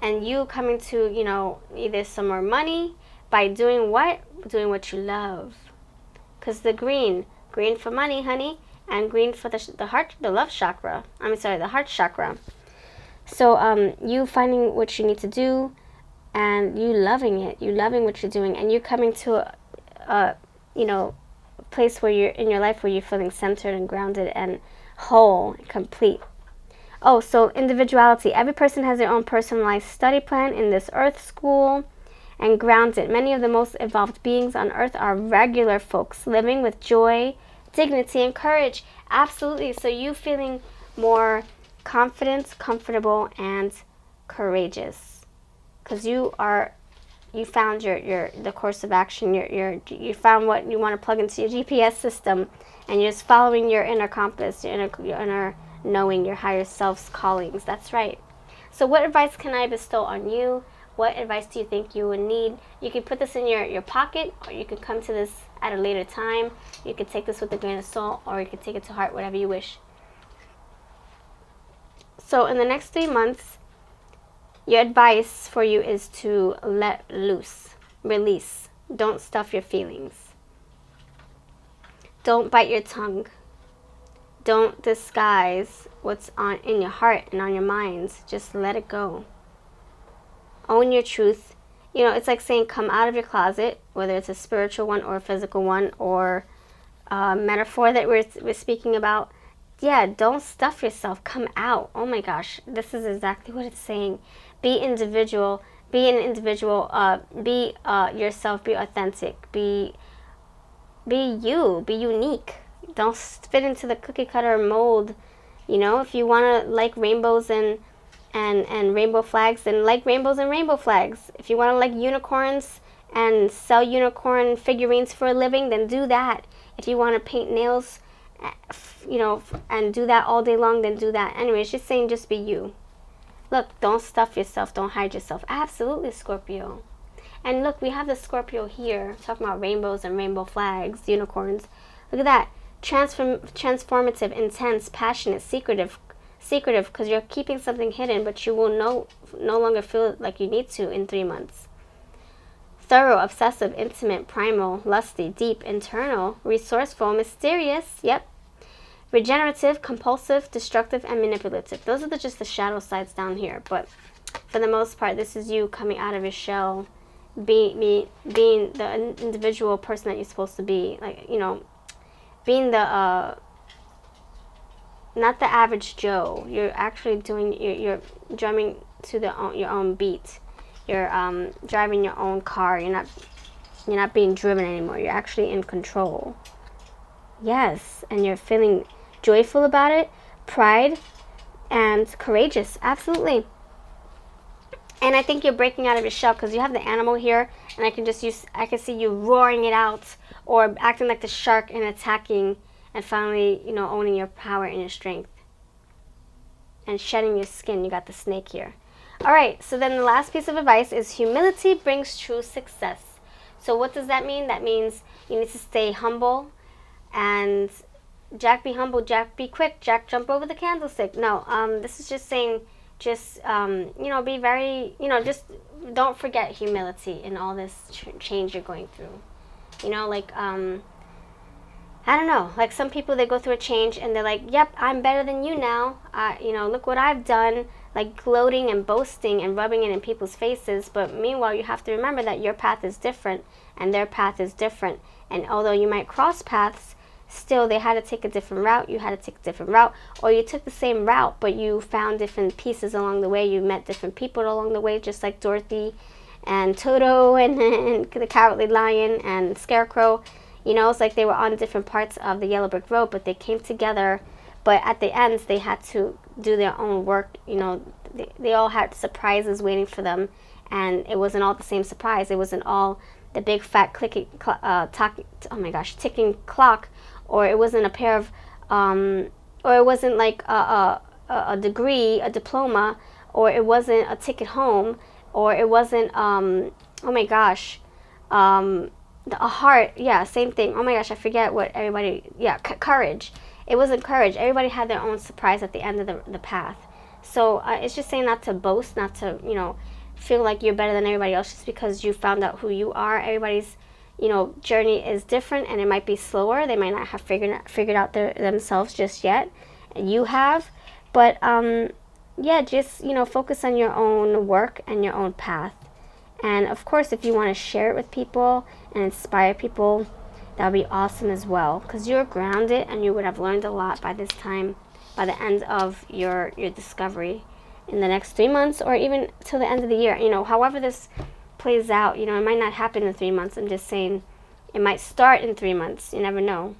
And you coming to, either some more money by doing what? Doing what you love. Because the green for money, honey, and green for the heart chakra. So you finding what you need to do, and you loving it. You loving what you're doing, and you coming to a place where you're in your life where you're feeling centered and grounded and whole and complete. Oh, so individuality. Every person has their own personalized study plan in this earth school. And grounded. Many of the most evolved beings on earth are regular folks living with joy, dignity, and courage. Absolutely. So you feeling more confident, comfortable, and courageous, because you found the course of action. You found what you want to plug into your GPS system, and you're just following your inner compass, your inner knowing, your higher self's callings. That's right. So what advice can I bestow on you? What advice do you think you would need? You can put this in your pocket, or you can come to this at a later time. You can take this with a grain of salt, or you can take it to heart, whatever you wish. So in the next 3 months, your advice for you is to let loose, release. Don't stuff your feelings. Don't bite your tongue. Don't disguise what's in your heart and on your minds. Just let it go. Own your truth. It's like saying come out of your closet, whether it's a spiritual one or a physical one, or a metaphor that we're speaking about. Yeah, don't stuff yourself. Come out. Oh my gosh, this is exactly what it's saying. Be individual. Be an individual. Be yourself. Be authentic. Be you. Be unique. Don't fit into the cookie cutter mold. If you want to like rainbows and rainbow flags, then like rainbows and rainbow flags. If you want to like unicorns and sell unicorn figurines for a living, then do that. If you want to paint nails, and do that all day long, then do that. Anyway, it's just saying, just be you. Look, don't stuff yourself, don't hide yourself. Absolutely, Scorpio. And look, we have the Scorpio here talking about rainbows and rainbow flags, unicorns. Look at that. Transformative, intense, passionate, secretive, because you're keeping something hidden, but you will no longer feel like you need to in 3 months. Thorough, obsessive, intimate, primal, lusty, deep, internal, resourceful, mysterious, yep. Regenerative, compulsive, destructive, and manipulative. Those are just the shadow sides down here, but for the most part, this is you coming out of your shell, being the individual person that you're supposed to be, being the not the average Joe. You're actually you're drumming to your own beat. You're driving your own car. You're not being driven anymore. You're actually in control. Yes, and you're feeling joyful about it, pride, and courageous. Absolutely. And I think you're breaking out of your shell because you have the animal here, and I can see you roaring it out, or acting like the shark and attacking, and finally, owning your power and your strength. And shedding your skin. You got the snake here. All right, so then the last piece of advice is humility brings true success. So what does that mean? That means you need to stay humble, and Jack, be humble, Jack, be quick, Jack, jump over the candlestick. No, this is just saying, just, you know, be very, you know, just don't forget humility in all this change you're going through. You know, like, I don't know, like some people, they go through a change and they're like, yep, I'm better than you now. You know, look what I've done, like gloating and boasting and rubbing it in people's faces. But meanwhile, you have to remember that your path is different and their path is different. And although you might cross paths, still they had to take a different route, you had to take a different route, or you took the same route, but you found different pieces along the way, you met different people along the way, just like Dorothy and Toto and the Cowardly Lion and Scarecrow. You know, it's like they were on different parts of the Yellow Brick Road, but they came together, but at the end, they had to do their own work. You know, they all had surprises waiting for them, and it wasn't all the same surprise. It wasn't all the big fat ticking clock, or it wasn't a pair of, or it wasn't like a degree, a diploma, or it wasn't a ticket home, or it wasn't, oh my gosh, a heart, yeah, same thing. Oh my gosh, I forget what everybody, yeah, courage. It wasn't courage. Everybody had their own surprise at the end of the path. So it's just saying not to boast, not to, you know, feel like you're better than everybody else just because you found out who you are. Everybody's, you know, journey is different, and it might be slower. They might not have figured out themselves just yet. You have, but yeah, just, you know, focus on your own work and your own path. And of course, if you want to share it with people and inspire people, that would be awesome as well, because you're grounded and you would have learned a lot by this time, by the end of your discovery in the next 3 months, or even till the end of the year. You know, however this plays out, you know, it might not happen in 3 months. I'm just saying it might start in 3 months. You never know.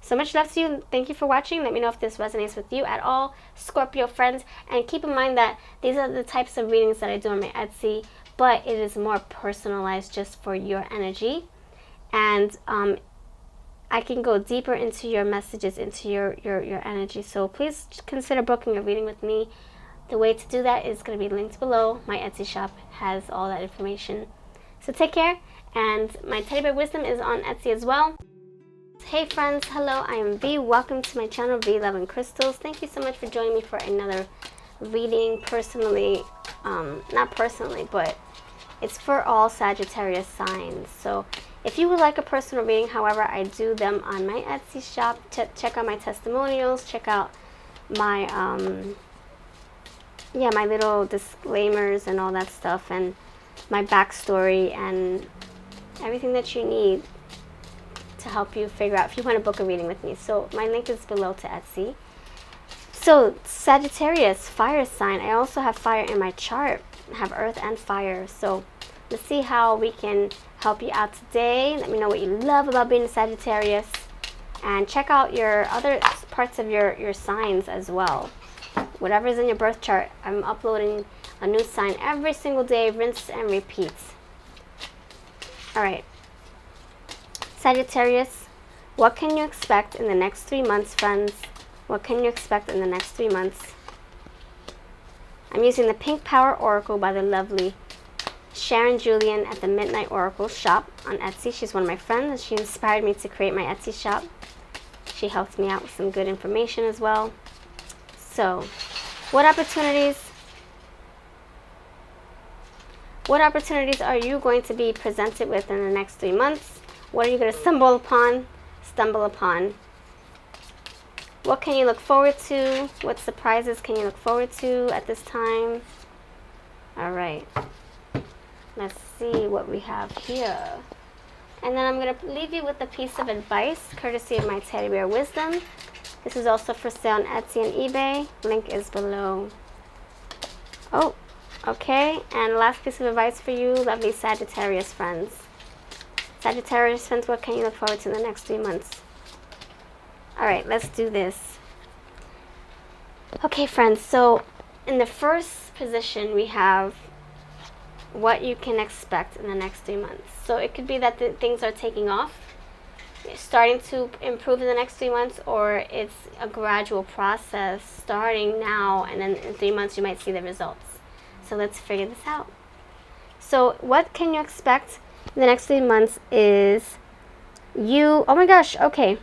So much love to you. Thank you for watching. Let me know if this resonates with you at all, Scorpio friends. And keep in mind that these are the types of readings that I do on my Etsy, but it is more personalized just for your energy. And I can go deeper into your messages, into your energy. So please consider booking a reading with me. The way to do that is going to be linked below. My Etsy shop has all that information. So take care. And my Teddy Bear Wisdom is on Etsy as well. Hey friends, hello, I am V. Welcome to my channel, Vlovecrystals. Thank you so much for joining me for another reading. Personally, not personally, but it's for all Sagittarius signs. So if you would like a personal reading, however, I do them on my Etsy shop. Check out my testimonials, check out my yeah, my little disclaimers and all that stuff, and my backstory and everything that you need to help you figure out if you want to book a reading with me. So my link is below to Etsy. So Sagittarius, fire sign. I also have fire in my chart. I have earth and fire. So let's see how we can help you out today. Let me know what you love about being a Sagittarius, and check out your other parts of your signs as well. Whatever is in your birth chart, I'm uploading a new sign every single day, rinse and repeat. All right. Sagittarius, what can you expect in the next 3 months, friends? What can you expect in the next 3 months? I'm using the Pink Power Oracle by the lovely Sharon Julian at the Midnight Oracle shop on Etsy. She's one of my friends, and she inspired me to create my Etsy shop. She helped me out with some good information as well. So, what opportunities are you going to be presented with in the next 3 months? What are you going to stumble upon? What can you look forward to? What surprises can you look forward to at this time? All right. Let's see what we have here. And then I'm going to leave you with a piece of advice, courtesy of my Teddy Bear Wisdom. This is also for sale on Etsy and eBay. Link is below. Oh, okay. And last piece of advice for you, lovely Sagittarius friends. Sagittarius friends, what can you look forward to in the next 3 months? All right, let's do this. Okay, friends, so in the first position, we have what you can expect in the next 3 months. So it could be that things are taking off, starting to improve in the next 3 months, or it's a gradual process starting now, and then in 3 months you might see the results. So let's figure this out. So what can you expect in the next 3 months is oh my gosh, okay.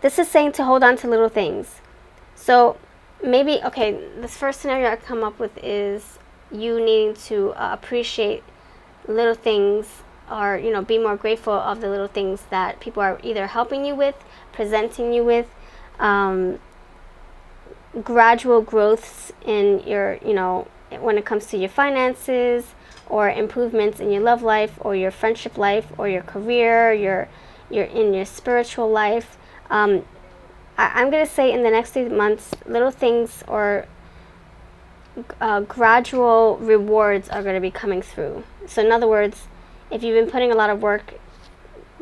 This is saying to hold on to little things. So maybe, okay, this first scenario I come up with is you needing to appreciate little things, or, you know, be more grateful of the little things that people are either helping you with, presenting you with, gradual growths in your, you know, when it comes to your finances, or improvements in your love life, or your friendship life, or your career, your in your spiritual life. I'm going to say in the next 3 months, little things or gradual rewards are going to be coming through. So in other words, if you've been putting a lot of work,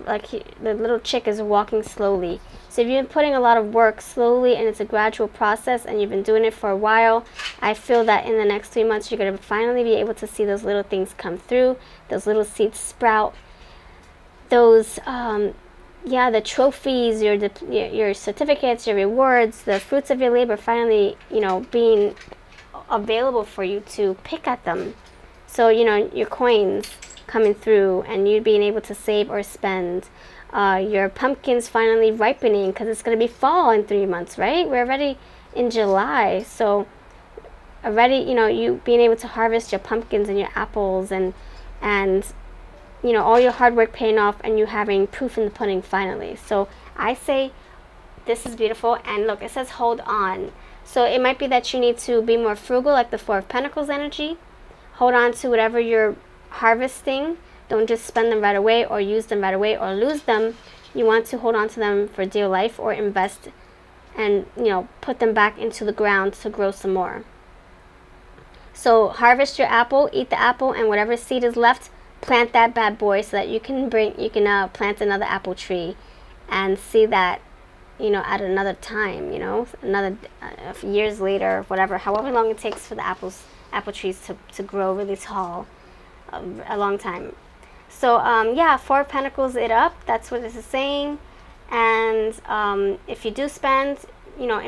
like the little chick is walking slowly. So if you've been putting a lot of work slowly and it's a gradual process and you've been doing it for a while, I feel that in the next 3 months you're going to finally be able to see those little things come through, those little seeds sprout, those the trophies, your certificates, your rewards, the fruits of your labor finally, you know, being available for you to pick at them. So, you know, your coins coming through and you being able to save or spend, your pumpkins finally ripening, because it's going to be fall in 3 months, right? We're already in July, so already, you know, you being able to harvest your pumpkins and your apples, and you know, all your hard work paying off, and you having proof in the pudding finally. So I say this is beautiful. And look, it says hold on. So it might be that you need to be more frugal, like the Four of Pentacles energy. Hold on to whatever you're harvesting. Don't just spend them right away, or use them right away, or lose them. You want to hold on to them for dear life, or invest and, you know, put them back into the ground to grow some more. So harvest your apple, eat the apple, and whatever seed is left, plant that bad boy, so that you can plant another apple tree and see that, you know, at another time, you know, another years later, whatever, however long it takes for the apple trees to grow really tall, a long time. So yeah, Four of Pentacles it up, that's what this is saying. And if you do spend, you know,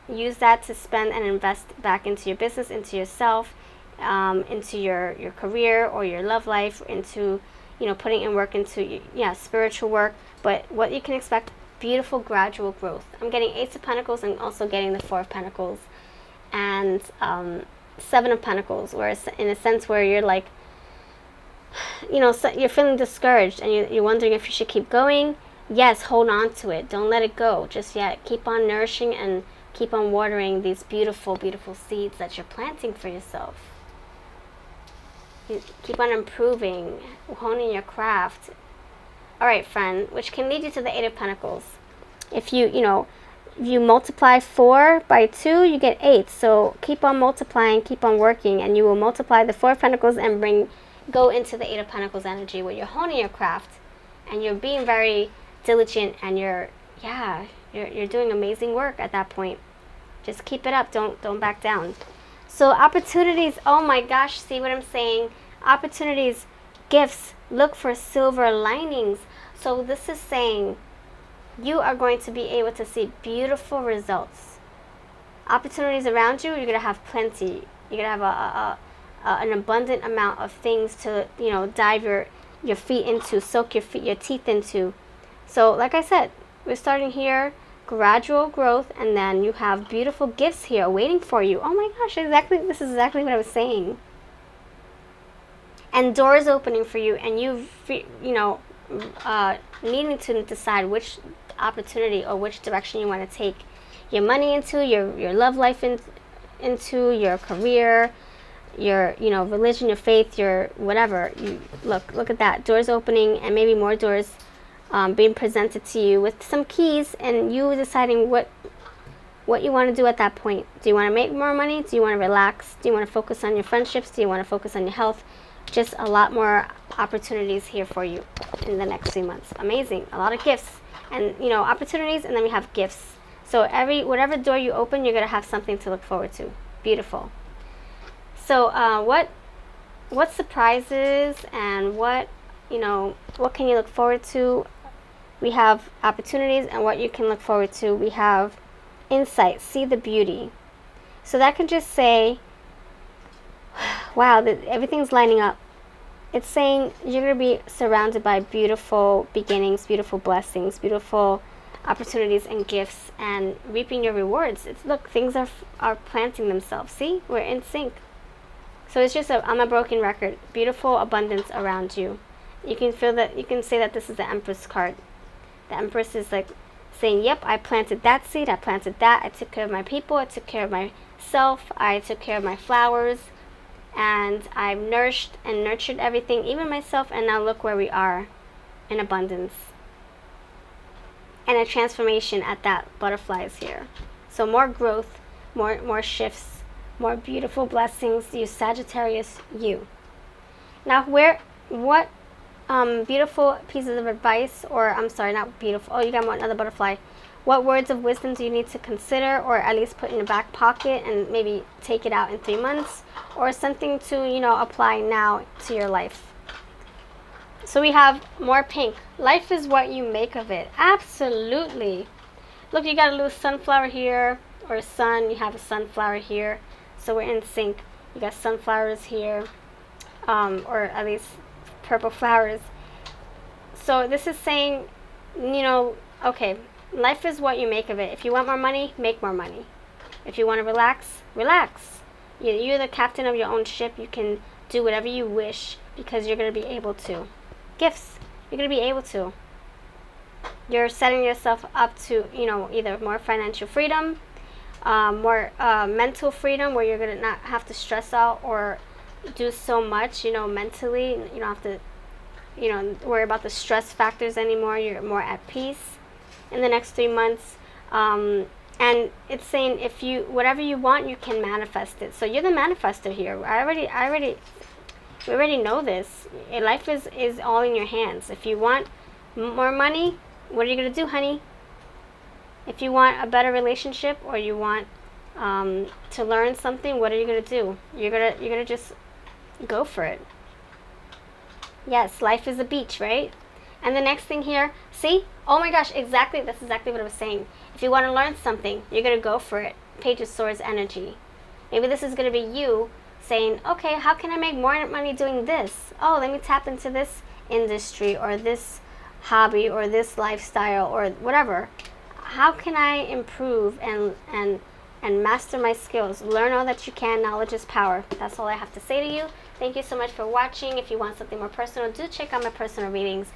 use that to spend and invest back into your business, into yourself, into your career or your love life, into, you know, putting in work into spiritual work. But what you can expect, beautiful gradual growth. I'm getting Ace of Pentacles and also getting the Four of Pentacles and Seven of Pentacles, where in a sense where you're like, you know, so you're feeling discouraged and you're wondering if you should keep going. Yes, hold on to it, don't let it go just yet. Keep on nourishing and keep on watering these beautiful, beautiful seeds that you're planting for yourself. You keep on improving, honing your craft. All right, friend, which can lead you to the Eight of Pentacles. If you multiply 4 by 2, you get 8. So keep on multiplying, keep on working, and you will multiply the Four of Pentacles and go into the Eight of Pentacles energy, where you're honing your craft and you're being very diligent, and you're doing amazing work at that point. Just keep it up. Don't back down. So opportunities, oh my gosh, see what I'm saying? Opportunities, gifts, look for silver linings. So this is saying you are going to be able to see beautiful results. Opportunities around you, you're going to have plenty. You're going to have an abundant amount of things to, you know, dive your feet into, soak your teeth into. So like I said, we're starting here, gradual growth, and then you have beautiful gifts here waiting for you. Oh my gosh, this is exactly what I was saying. And doors opening for you, and needing to decide which opportunity or which direction you want to take your money into, your love life into your career, your, you know, religion, your faith, your whatever. Look at that, doors opening, and maybe more doors being presented to you with some keys, and you deciding what you want to do at that point. Do you want to make more money? Do you want to relax? Do you want to focus on your friendships? Do you want to focus on your health? Just a lot more opportunities here for you in the next 3 months. Amazing. A lot of gifts, and, you know, opportunities, and then we have gifts. So whatever door you open, you're going to have something to look forward to. Beautiful. So what surprises and what can you look forward to? We have opportunities, and what you can look forward to. We have insight, see the beauty. So that can just say Wow, everything's lining up. It's saying you're going to be surrounded by beautiful beginnings, beautiful blessings, beautiful opportunities and gifts, and reaping your rewards. It's, look, things are planting themselves. See, we're in sync. So it's just I'm a broken record. Beautiful abundance around you. You can feel that. You can say that this is the Empress card. The Empress is like saying, yep, I planted that seed, I planted that, I took care of my people, I took care of myself, I took care of my flowers, and I've nourished and nurtured everything, even myself, and now look where we are, in abundance. And a transformation at that. Butterflies here. So more growth, more shifts, more beautiful blessings. You Sagittarius, you. Now what beautiful pieces of advice, or I'm sorry, not beautiful. Oh, you got another butterfly. What words of wisdom do you need to consider, or at least put in your back pocket and maybe take it out in 3 months, or something to, you know, apply now to your life? So we have more pink. Life is what you make of it. Absolutely. Look, you got a little sunflower here, or a sun. You have a sunflower here. So we're in sync. You got sunflowers here, or at least purple flowers. So this is saying, you know, okay, life is what you make of it. If you want more money, make more money. If you want to relax, relax. You're the captain of your own ship. You can do whatever you wish because you're going to be able to. Gifts, you're going to be able to. You're setting yourself up to, you know, either more financial freedom, more mental freedom, where you're going to not have to stress out or do so much, you know, mentally. You don't have to, you know, worry about the stress factors anymore. You're more at peace in the next 3 months. And it's saying if you, whatever you want, you can manifest it. So you're the manifester here. We already know this. Life is all in your hands. If you want more money, what are you going to do, honey? If you want a better relationship, or you want to learn something, what are you going to do? You're gonna just go for it. Yes, life is a beach, right? And the next thing here, see? Oh my gosh, exactly. That's exactly what I was saying. If you want to learn something, you're going to go for it. Page of Swords energy. Maybe this is going to be you saying, okay, how can I make more money doing this? Oh, let me tap into this industry, or this hobby, or this lifestyle, or whatever. How can I improve and master my skills? Learn all that you can. Knowledge is power. That's all I have to say to you. Thank you so much for watching. If you want something more personal, do check out my personal readings.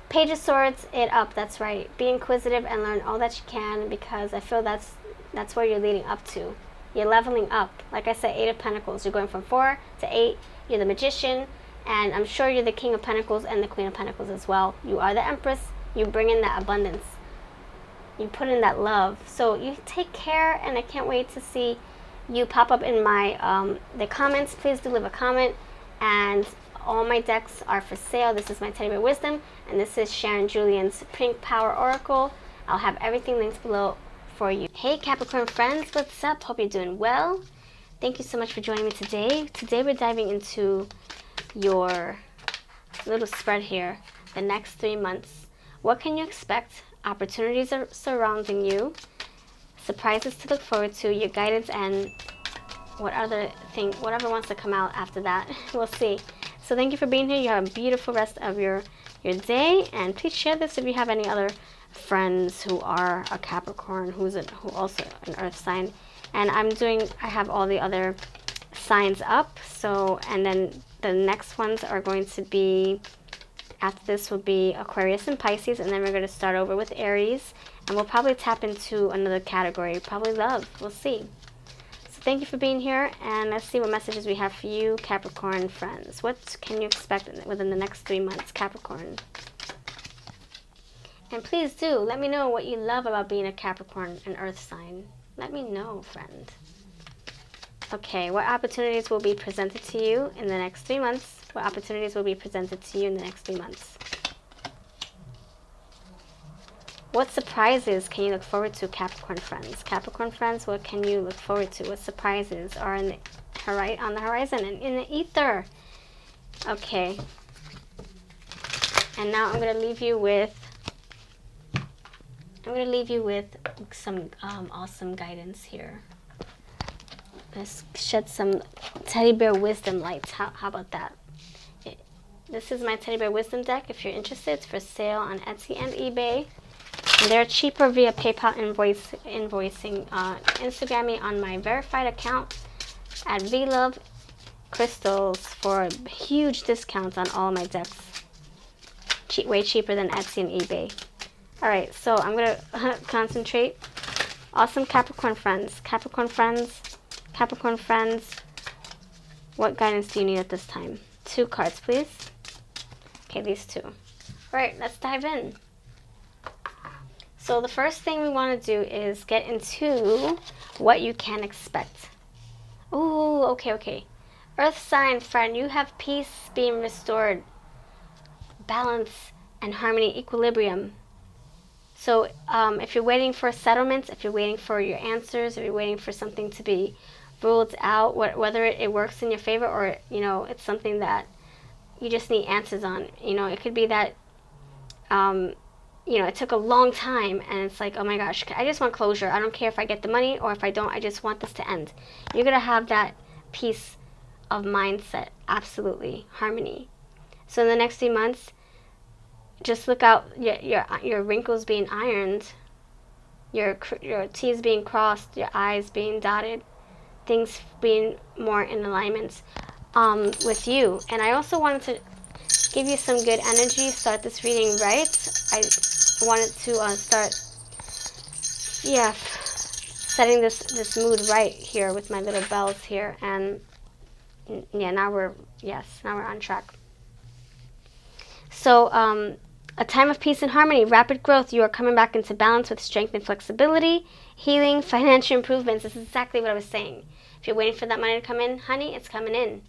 Page of Swords, it up. That's right. Be inquisitive and learn all that you can, because I feel that's where you're leading up to. You're leveling up. Like I said, 8 of Pentacles. You're going from 4 to 8. You're the Magician, and I'm sure you're the King of Pentacles and the Queen of Pentacles as well. You are the Empress. You bring in that abundance. You put in that love. So you take care, and I can't wait to see you pop up in my the comments. Please do leave a comment. And all my decks are for sale. This is my Teddy Bear Wisdom, and this is Sharon Julian's Pink Power Oracle. I'll have everything linked below for you. Hey Capricorn friends, what's up? Hope you're doing well. Thank you so much for joining me today. Today we're diving into your little spread here. The next 3 months. What can you expect? Opportunities are surrounding you. Surprises to look forward to. Your guidance, and whatever wants to come out after that. We'll see. So thank you for being here. You have a beautiful rest of your day, and please share this if you have any other friends who are a Capricorn, who also an earth sign. And I have all the other signs up. So, and then the next ones are going to be, after this will be Aquarius and Pisces, and then we're going to start over with Aries, and we'll probably tap into another category, probably love. We'll see. So thank you for being here, and let's see what messages we have for you, Capricorn friends. What can you expect within the next 3 months, Capricorn? And please do let me know what you love about being a Capricorn, an earth sign. Let me know, friend. Okay, what opportunities will be presented to you in the next 3 months? What opportunities will be presented to you in the next 3 months? What surprises can you look forward to, Capricorn friends? Capricorn friends, what can you look forward to? What surprises are on the horizon and in the ether? Okay. And now I'm going to leave you with some awesome guidance here. Let's shed some teddy bear wisdom lights. How about that? This is my teddy bear wisdom deck. If you're interested, it's for sale on Etsy and eBay. And they're cheaper via PayPal invoicing. Instagram me on my verified account at Vlovecrystals for huge discounts on all my decks. Way cheaper than Etsy and eBay. Alright, so I'm going to concentrate. Awesome Capricorn friends. Capricorn friends. Capricorn friends. What guidance do you need at this time? 2 cards, please. Okay, these 2. Alright, let's dive in. So the first thing we want to do is get into what you can expect. Ooh, okay. Earth sign, friend, you have peace being restored. Balance and harmony, equilibrium. So if you're waiting for settlements, if you're waiting for your answers, if you're waiting for something to be ruled out, whether it works in your favor or, you know, it's something that you just need answers on. You know, it could be that, you know, it took a long time and it's like, oh my gosh, I just want closure. I don't care if I get the money or if I don't, I just want this to end. You're going to have that peace of mindset, absolutely, harmony. So in the next few months, just look out your wrinkles being ironed, your T's being crossed, your I's being dotted, things being more in alignment with you. And I also wanted to give you some good energy, start this reading right. I wanted to start, setting this mood right here with my little bells here. And yeah, now we're on track. So, a time of peace and harmony, rapid growth. You are coming back into balance with strength and flexibility, healing, financial improvements. This is exactly what I was saying. If you're waiting for that money to come in, honey, it's coming in.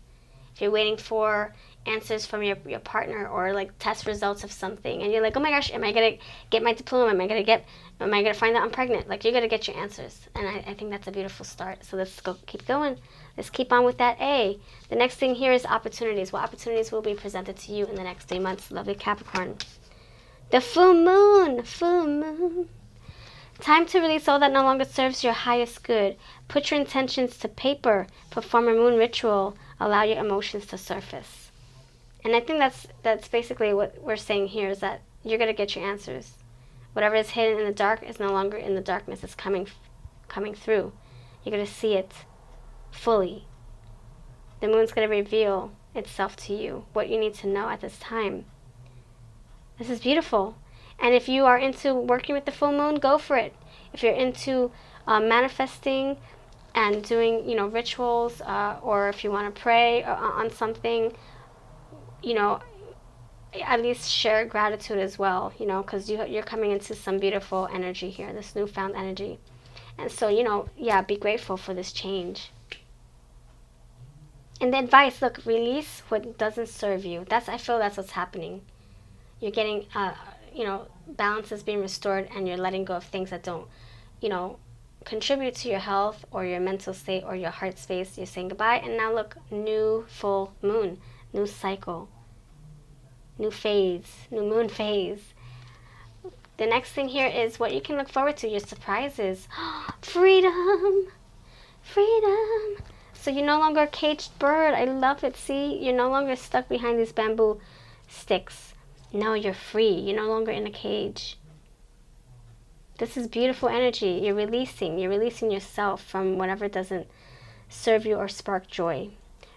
If you're waiting for answers from your partner or like test results of something and you're like, oh my gosh, am I going to get my diploma? Am I going to find out I'm pregnant? Like, you're going to get your answers. And I think that's a beautiful start. So let's keep going. Let's keep on with that A. The next thing here is opportunities. What opportunities will be presented to you in the next 3 months, lovely Capricorn? The full moon. Time to release all that no longer serves your highest good. Put your intentions to paper. Perform a moon ritual. Allow your emotions to surface. And I think that's basically what we're saying here, is that you're going to get your answers. Whatever is hidden in the dark is no longer in the darkness. It's coming through. You're going to see it fully. The moon's going to reveal itself to you, what you need to know at this time. This is beautiful. And if you are into working with the full moon, go for it. If you're into manifesting and doing, you know, rituals, or if you want to pray on something, you know, at least share gratitude as well, you know, because you're coming into some beautiful energy here, this newfound energy. And so, you know, be grateful for this change. And the advice, look, release what doesn't serve you. I feel that's what's happening. You're getting, you know, balance is being restored and you're letting go of things that don't, you know, contribute to your health or your mental state or your heart space. You're saying goodbye. And now look, new full moon, new cycle, new phase, new moon phase. The next thing here is what you can look forward to, your surprises. Freedom. So you're no longer a caged bird. I love it. See, you're no longer stuck behind these bamboo sticks. No, you're free. You're no longer in a cage. This is beautiful energy. You're releasing yourself from whatever doesn't serve you or spark joy.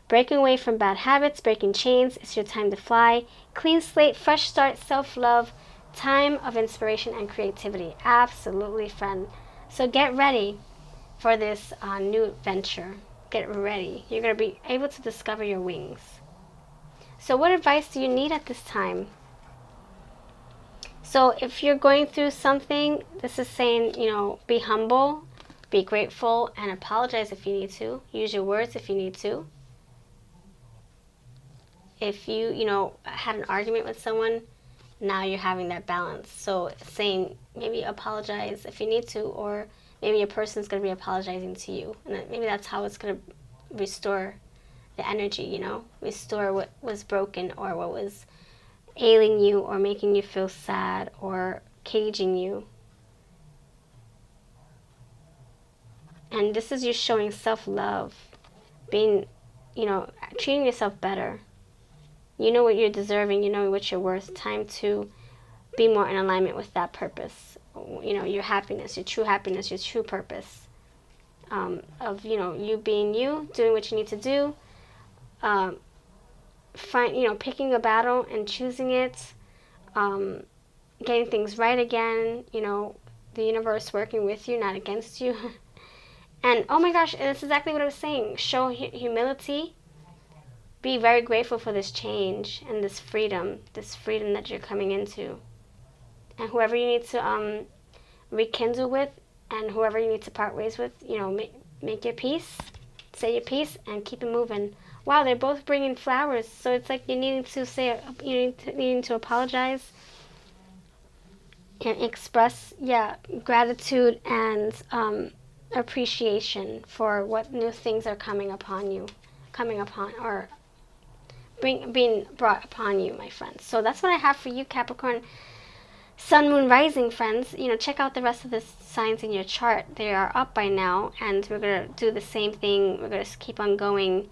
Breaking away from bad habits, breaking chains. It's your time to fly. Clean slate, fresh start, self-love, time of inspiration and creativity. Absolutely, friend. So get ready for this new venture. Get ready. You're going to be able to discover your wings. So what advice do you need at this time? So if you're going through something, this is saying, you know, be humble, be grateful, and apologize if you need to. Use your words if you need to. If you know, had an argument with someone, now you're having that balance. So saying, maybe apologize if you need to, or maybe a person's going to be apologizing to you. And maybe that's how it's going to restore the energy, you know, restore what was broken or what was ailing you or making you feel sad or caging you. And this is you showing self-love, being, you know, treating yourself better. You know what you're deserving, you know what you're worth. Time to be more in alignment with that purpose. You know, your happiness, your true purpose. Of, you know, you being you, doing what you need to do. Picking a battle and choosing it. Getting things right again, you know, the universe working with you, not against you. And oh my gosh, that's exactly what I was saying. Show humility. Be very grateful for this change and this freedom that you're coming into. And whoever you need to rekindle with, and whoever you need to part ways with, you know, make your peace, say your piece, and keep it moving. Wow, they're both bringing flowers, so it's like you're needing to apologize and express, gratitude and appreciation for what new things are coming upon, or being brought upon you, my friends. So that's what I have for you, Capricorn Sun, Moon, Rising friends. You know, check out the rest of the signs in your chart. They are up by now, and we're going to do the same thing. We're going to keep on going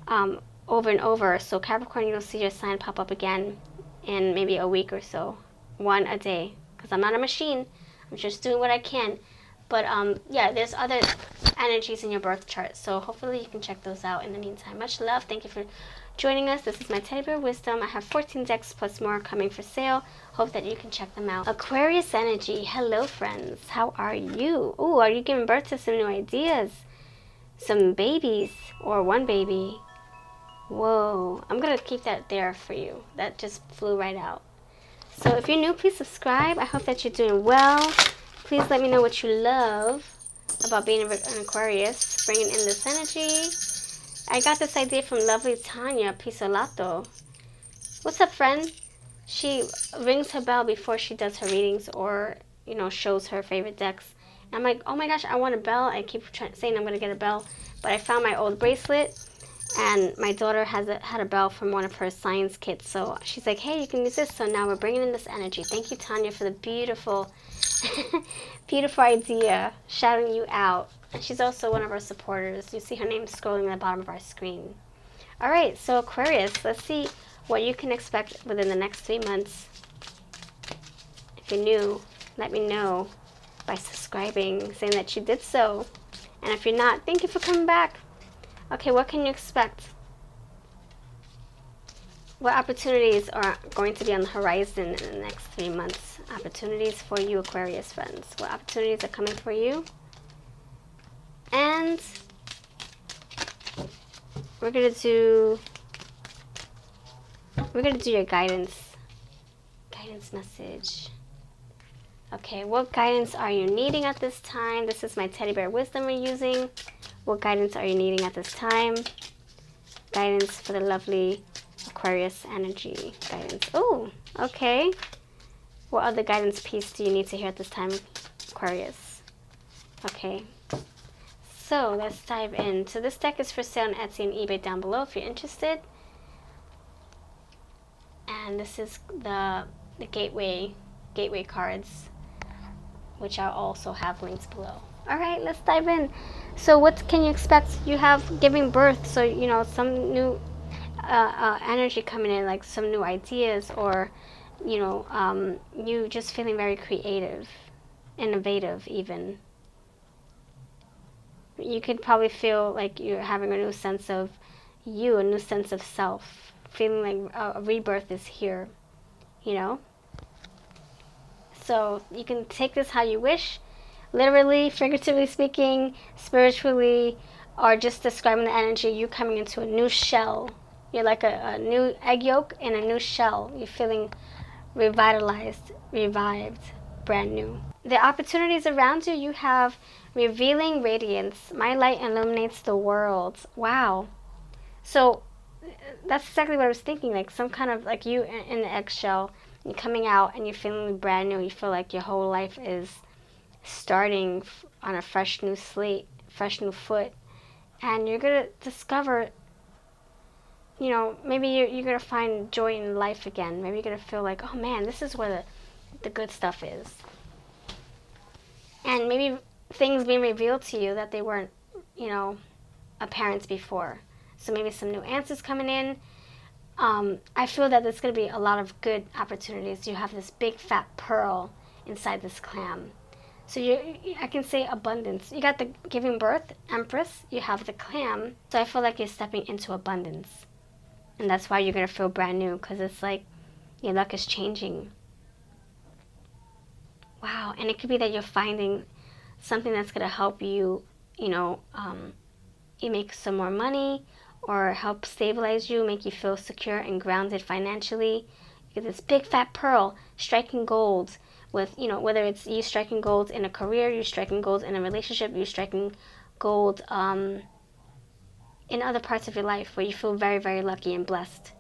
over and over. So Capricorn, you'll see your sign pop up again in maybe a week or so. One a day. Because I'm not a machine. I'm just doing what I can. But there's other energies in your birth chart. So hopefully you can check those out in the meantime. Much love. Thank you for joining us. This is my Teddy Bear Wisdom. I have 14 decks plus more coming for sale. Hope that you can check them out. Aquarius energy. Hello, friends. How are you? Ooh, are you giving birth to some new ideas? Some babies? Or one baby? Whoa. I'm going to keep that there for you. That just flew right out. So if you're new, please subscribe. I hope that you're doing well. Please let me know what you love about being an Aquarius, bringing in this energy. I got this idea from lovely Tanya, Pizzolatto. What's up, friend? She rings her bell before she does her readings or, you know, shows her favorite decks. And I'm like, oh my gosh, I want a bell. I keep saying I'm going to get a bell. But I found my old bracelet. And my daughter had a bell from one of her science kits. So she's like, hey, you can use this. So now we're bringing in this energy. Thank you, Tanya, for the beautiful, beautiful idea. Shouting you out. And she's also one of our supporters. You see her name scrolling at the bottom of our screen. All right, so Aquarius, let's see what you can expect within the next 3 months. If you're new, let me know by subscribing, saying that you did so. And if you're not, thank you for coming back. Okay, what can you expect? What opportunities are going to be on the horizon in the next 3 months? Opportunities for you, Aquarius friends. What opportunities are coming for you? And we're gonna do your guidance message. Okay, what guidance are you needing at this time? This is my Teddy Bear Wisdom we're using. What guidance are you needing at this time? Guidance for the lovely Aquarius energy. Guidance. Oh, okay. What other guidance piece do you need to hear at this time, Aquarius? Okay. So let's dive in. So this deck is for sale on Etsy and eBay down below if you're interested. And this is the gateway cards, which I'll also have links below. All right, let's dive in. So what can you expect? You have giving birth, so you know some new energy coming in, like some new ideas, or you know, you just feeling very creative, innovative even. You could probably feel like you're having a new sense of you, a new sense of self, feeling like a rebirth is here, you know? So you can take this how you wish, literally, figuratively speaking, spiritually, or just describing the energy, you coming into a new shell. You're like a new egg yolk in a new shell. You're feeling revitalized, revived, brand new. The opportunities around you, you have revealing radiance. My light illuminates the world. Wow. So that's exactly what I was thinking, like some kind of like you in the eggshell, you're coming out and you're feeling brand new. You feel like your whole life is starting on a fresh new slate, fresh new foot, and you're gonna discover, you know, maybe you're gonna find joy in life again. Maybe you're gonna feel like, oh man, this is where the good stuff is. And maybe things being revealed to you that they weren't, you know, apparent before. So maybe some new answers coming in. I feel that there's going to be a lot of good opportunities. You have this big fat pearl inside this clam. So I can say abundance. You got the giving birth, Empress. You have the clam. So I feel like you're stepping into abundance. And that's why you're going to feel brand new, because it's like your luck is changing. Wow. And it could be that you're finding something that's going to help you, you know, you make some more money, or help stabilize you, make you feel secure and grounded financially. You get this big fat pearl striking gold with, you know, whether it's you striking gold in a career, you striking gold in a relationship, you striking gold in other parts of your life where you feel very, very lucky and blessed.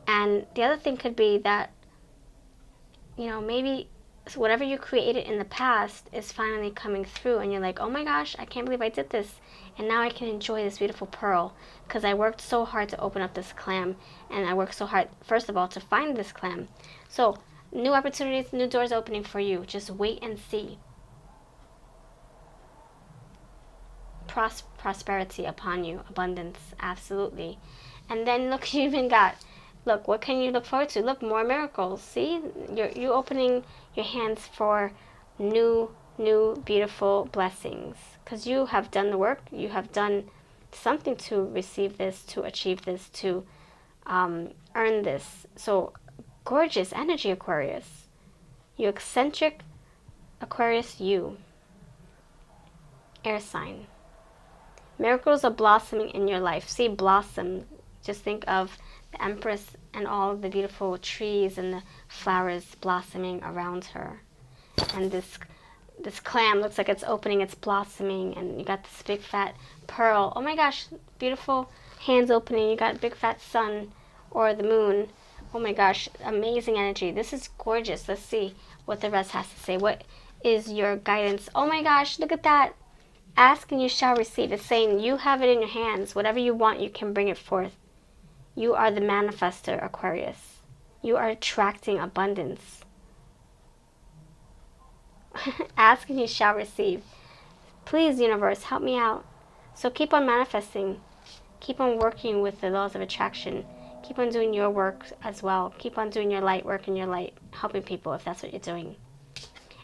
And the other thing could be that, you know, maybe whatever you created in the past is finally coming through, and you're like, oh my gosh, I can't believe I did this. And now I can enjoy this beautiful pearl because I worked so hard to open up this clam. And I worked so hard, first of all, to find this clam. So new opportunities, new doors opening for you. Just wait and see. Prosperity upon you. Abundance. Absolutely. And then look, you even got, look, what can you look forward to? Look, more miracles. See? You're opening your hands for new beautiful blessings, because you have done the work. You have done something to receive this, to achieve this, to earn this. So gorgeous energy, Aquarius. You eccentric Aquarius, you air sign. Miracles are blossoming in your life. See, blossom. Just think of the Empress and all the beautiful trees and the flowers blossoming around her. And this clam looks like it's opening, it's blossoming, and you got this big fat pearl. Oh my gosh, beautiful hands opening. You got big fat sun or the moon. Oh my gosh, amazing energy. This is gorgeous. Let's see what the rest has to say. What is your guidance? Oh my gosh, look at that. Ask and you shall receive. It's saying you have it in your hands. Whatever you want, you can bring it forth. You are the manifester, Aquarius. You are attracting abundance. Ask and you shall receive. Please, universe, help me out. So keep on manifesting. Keep on working with the laws of attraction. Keep on doing your work as well. Keep on doing your light work in your light, helping people if that's what you're doing.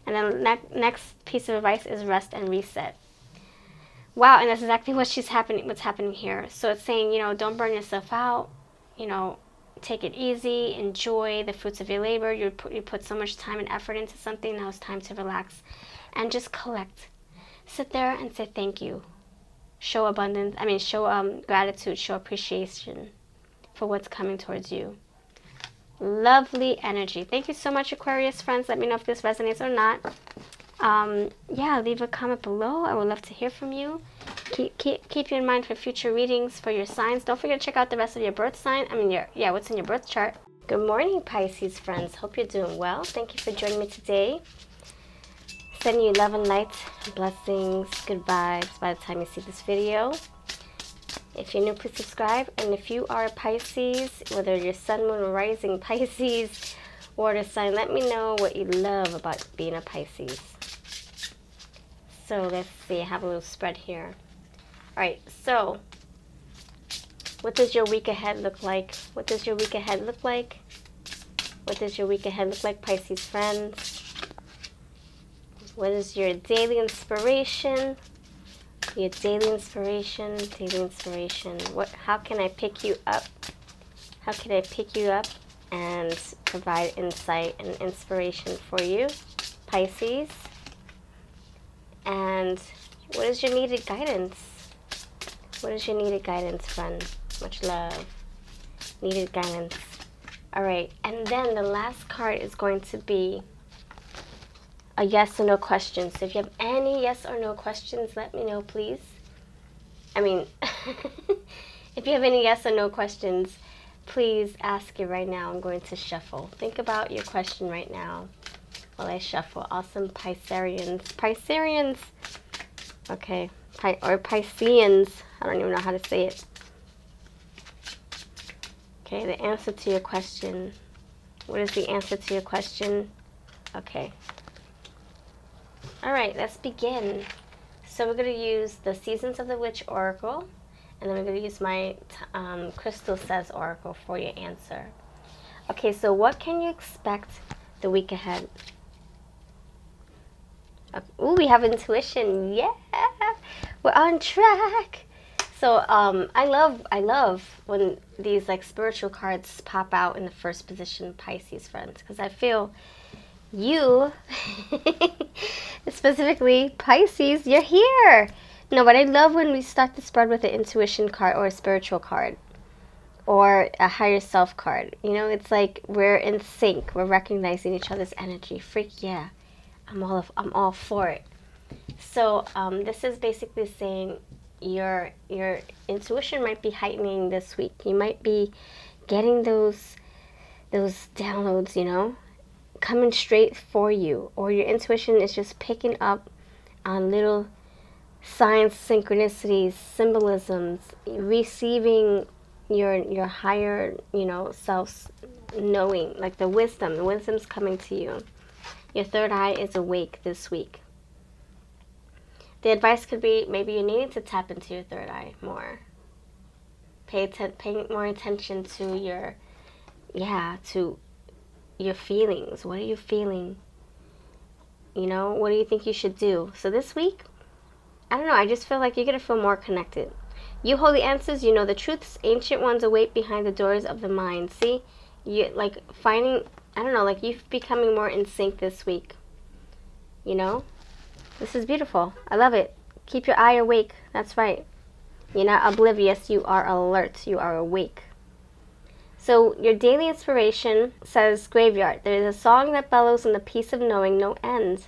And then next piece of advice is rest and reset. Wow, and that's exactly what's happening here. So it's saying, you know, don't burn yourself out. You know, take it easy, enjoy the fruits of your labor. You put so much time and effort into something. Now it's time to relax and just collect. Sit there and say thank you. Show abundance. Show gratitude. Show appreciation for what's coming towards you. Lovely energy. Thank you so much, Aquarius friends. Let me know if this resonates or not. Yeah, leave a comment below. I would love to hear from you. Keep you in mind for future readings for your signs. Don't forget to check out the rest of your birth sign. What's in your birth chart. Good morning, Pisces friends. Hope you're doing well. Thank you for joining me today. Sending you love and light, blessings, good vibes by the time you see this video. If you're new, please subscribe. And if you are a Pisces, whether you're sun, moon, or rising Pisces, water sign, let me know what you love about being a Pisces. So let's see, I have a little spread here. Alright, so what does your week ahead look like? What does your week ahead look like? What does your week ahead look like, Pisces friends? What is your daily inspiration? Your daily inspiration, how can I pick you up? How can I pick you up and provide insight and inspiration for you, Pisces? And what is your needed guidance? What is your needed guidance, friend? Much love. Needed guidance. Alright, and then the last card is going to be a yes or no question. So if you have any yes or no questions, let me know, please. If you have any yes or no questions, please ask it right now. I'm going to shuffle. Think about your question right now while I shuffle. Awesome Pisceans. Okay, or Pisceans. I don't even know how to say it. Okay, the answer to your question. What is the answer to your question? Okay. All right, let's begin. So we're going to use the Seasons of the Witch Oracle, and then we're going to use my Crystal Says Oracle for your answer. Okay, so what can you expect the week ahead? Ooh, we have intuition. Yeah, we're on track. So I love when these like spiritual cards pop out in the first position, Pisces friends, because I feel you, specifically Pisces, you're here. No, but I love when we start the spread with an intuition card or a spiritual card or a higher self card. You know, it's like we're in sync. We're recognizing each other's energy. Freak yeah, I'm all for it. So this is basically saying your intuition might be heightening this week. You might be getting those downloads, you know, coming straight for you, or your intuition is just picking up on little signs, synchronicities, symbolisms, receiving your higher, you know, self's knowing, like the wisdom's coming to you. Your third eye is awake this week. The advice could be maybe you need to tap into your third eye more. Pay more attention to your feelings. What are you feeling? You know, what do you think you should do? So this week, I don't know, I just feel like you're going to feel more connected. You hold the answers, you know the truths. Ancient ones await behind the doors of the mind. See? You like finding, I don't know, like you're becoming more in sync this week. You know? This is beautiful. I love it. Keep your eye awake. That's right. You're not oblivious. You are alert. You are awake. So your daily inspiration says, Graveyard. There is a song that bellows in the peace of knowing no end,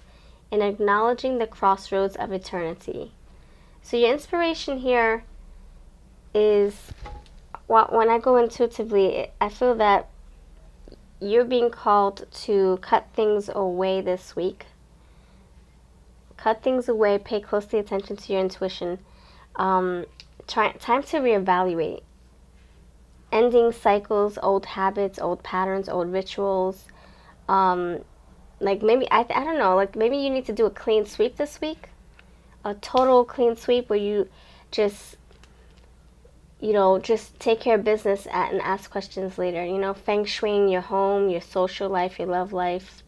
in acknowledging the crossroads of eternity. So your inspiration here is, well, when I go intuitively, I feel that you're being called to cut things away this week. Cut things away. Pay closely attention to your intuition. Time to reevaluate. Ending cycles, old habits, old patterns, old rituals. Like maybe, I don't know, like maybe you need to do a clean sweep this week. A total clean sweep where you just, you know, just take care of business and ask questions later. You know, feng shuiing your home, your social life, your love life.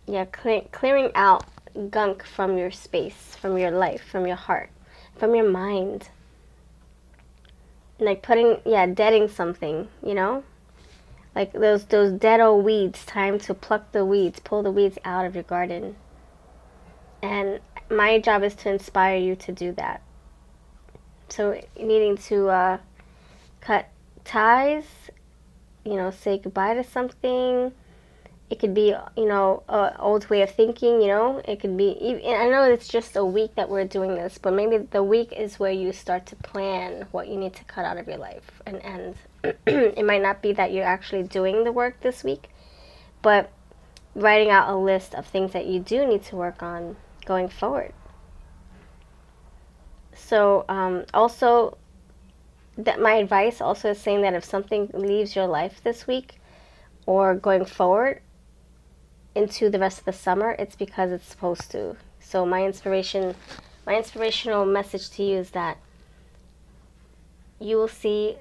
Yeah, clearing out gunk from your space, from your life, from your heart, from your mind. Like deading something, you know? Like those dead old weeds, time to pluck the weeds, pull the weeds out of your garden. And my job is to inspire you to do that. So needing to cut ties, you know, say goodbye to something. It could be, you know, an old way of thinking, you know. It could be, I know it's just a week that we're doing this, but maybe the week is where you start to plan what you need to cut out of your life. And it might not be that you're actually doing the work this week, but writing out a list of things that you do need to work on going forward. So also, that my advice also is saying that if something leaves your life this week or going forward into the rest of the summer, it's because it's supposed to. So my inspirational message to you is that you will see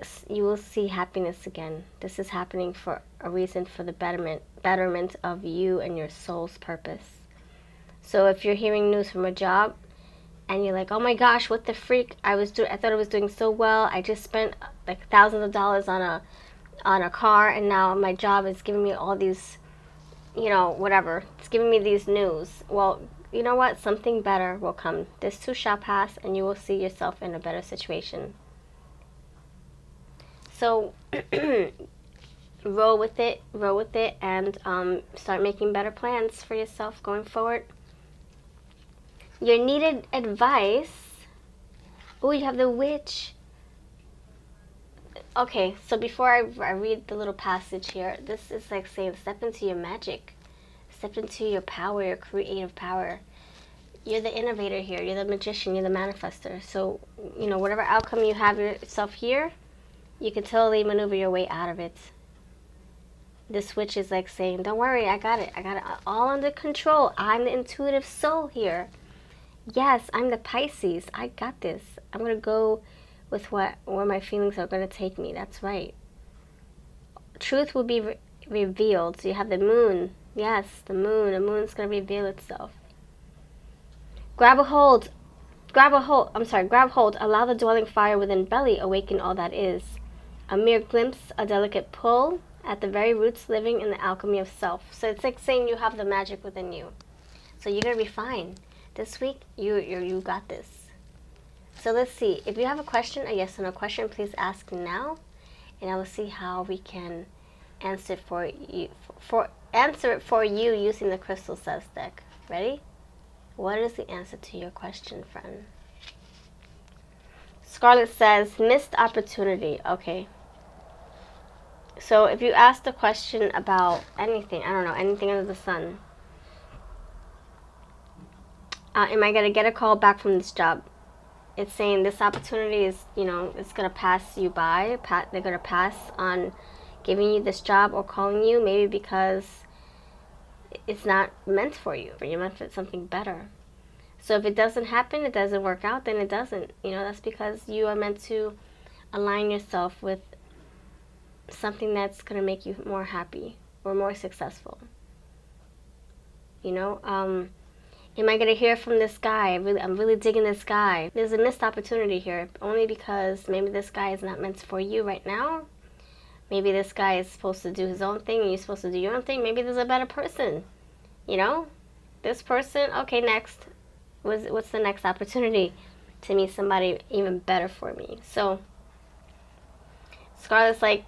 happiness again. This is happening for a reason, for the betterment of you and your soul's purpose. So if you're hearing news from a job and you're like, oh my gosh, what the freak, I thought I was doing so well, I just spent like thousands of dollars on a car, and now my job is giving me all these, you know, whatever, it's giving me these news. Well, you know what, something better will come. This too shall pass, and you will see yourself in a better situation. So roll with it, and start making better plans for yourself going forward. Your needed advice. Oh, you have the witch. Okay, so before I read the little passage here, this is like saying step into your magic. Step into your power, your creative power. You're the innovator here. You're the magician. You're the manifester. So, you know, whatever outcome you have yourself here, you can totally maneuver your way out of it. This witch is like saying, don't worry, I got it. I got it all under control. I'm the intuitive soul here. Yes, I'm the Pisces. I got this. I'm going to go with where my feelings are going to take me. That's right. Truth will be revealed. So you have the moon. Yes, the moon. The moon's going to reveal itself. Grab a hold. Grab hold. Allow the dwelling fire within belly. Awaken all that is. A mere glimpse, a delicate pull. At the very roots, living in the alchemy of self. So it's like saying you have the magic within you. So you're going to be fine. This week, you got this. So let's see. If you have a question, a yes or no question, please ask now. And I will see how we can answer it for you using the Crystal Says deck. Ready? What is the answer to your question, friend? Scarlett says, missed opportunity. Okay. So if you ask the question about anything, I don't know, anything under the sun. Am I going to get a call back from this job? It's saying this opportunity is, it's going to pass you by. They're going to pass on giving you this job or calling you, maybe because it's not meant for you. You're meant for something better. So if it doesn't happen, it doesn't work out, then it doesn't. That's because you are meant to align yourself with something that's going to make you more happy or more successful. Am I going to hear from this guy? I'm really digging this guy. There's a missed opportunity here, only because maybe this guy is not meant for you right now. Maybe this guy is supposed to do his own thing and you're supposed to do your own thing. Maybe there's a better person. This person, okay, next. What's the next opportunity to meet somebody even better for me? So Scarlett's like,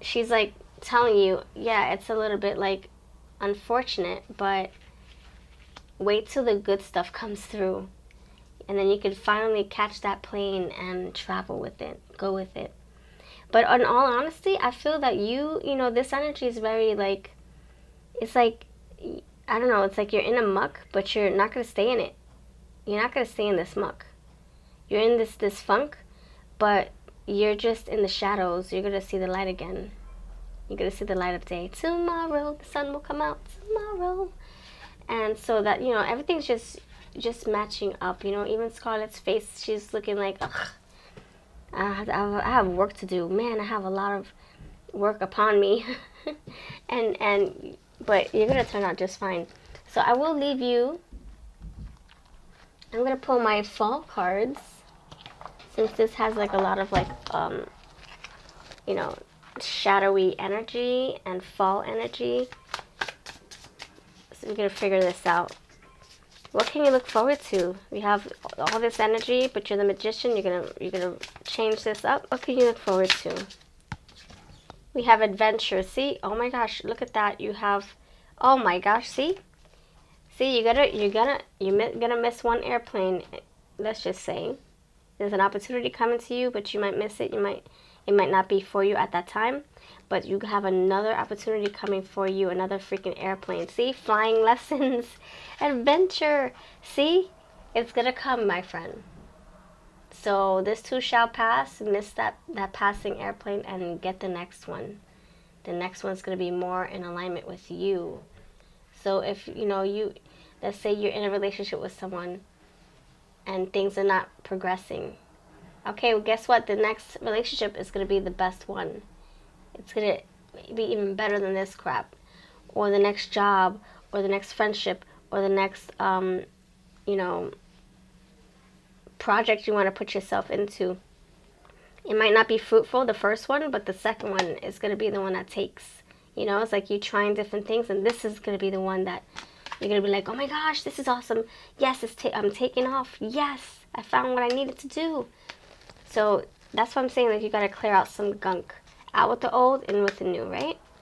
she's like telling you, yeah, it's a little bit like unfortunate, but wait till the good stuff comes through. And then you can finally catch that plane and travel with it, go with it. But in all honesty, I feel that this energy is very like, it's like, I don't know, it's like you're in a muck, but you're not going to stay in it. You're not going to stay in this muck. You're in this funk, but you're just in the shadows. You're going to see the light again. You're going to see the light of day. Tomorrow, the sun will come out tomorrow. And so that, everything's just matching up. Even Scarlett's face, she's looking like, ugh, I have work to do. Man, I have a lot of work upon me. But you're going to turn out just fine. So I will leave you. I'm going to pull my fall cards. Since this has like a lot of like, shadowy energy and fall energy. So we're going to figure this out. What can you look forward to? We have all this energy, but you're the magician. You're gonna change this up. What can you look forward to? We have adventure. See? Oh my gosh, look at that. You have, oh my gosh, see? See, you're gonna miss one airplane. Let's just say there's an opportunity coming to you, but you might miss it. It might not be for you at that time, but you have another opportunity coming for you, another freaking airplane. See? Flying lessons, adventure. See? It's gonna come, my friend. So this too shall pass. Miss that passing airplane and get the next one. The next one's gonna be more in alignment with you. So if let's say you're in a relationship with someone and things are not progressing. Okay, well, guess what? The next relationship is going to be the best one. It's going to be even better than this crap. Or the next job, or the next friendship, or the next, project you want to put yourself into. It might not be fruitful, the first one, but the second one is going to be the one that takes. It's like you trying different things, and this is going to be the one that you're going to be like, oh my gosh, this is awesome. Yes, I'm taking off. Yes, I found what I needed to do. So that's what I'm saying, like you got to clear out some gunk. Out with the old, in with the new, right?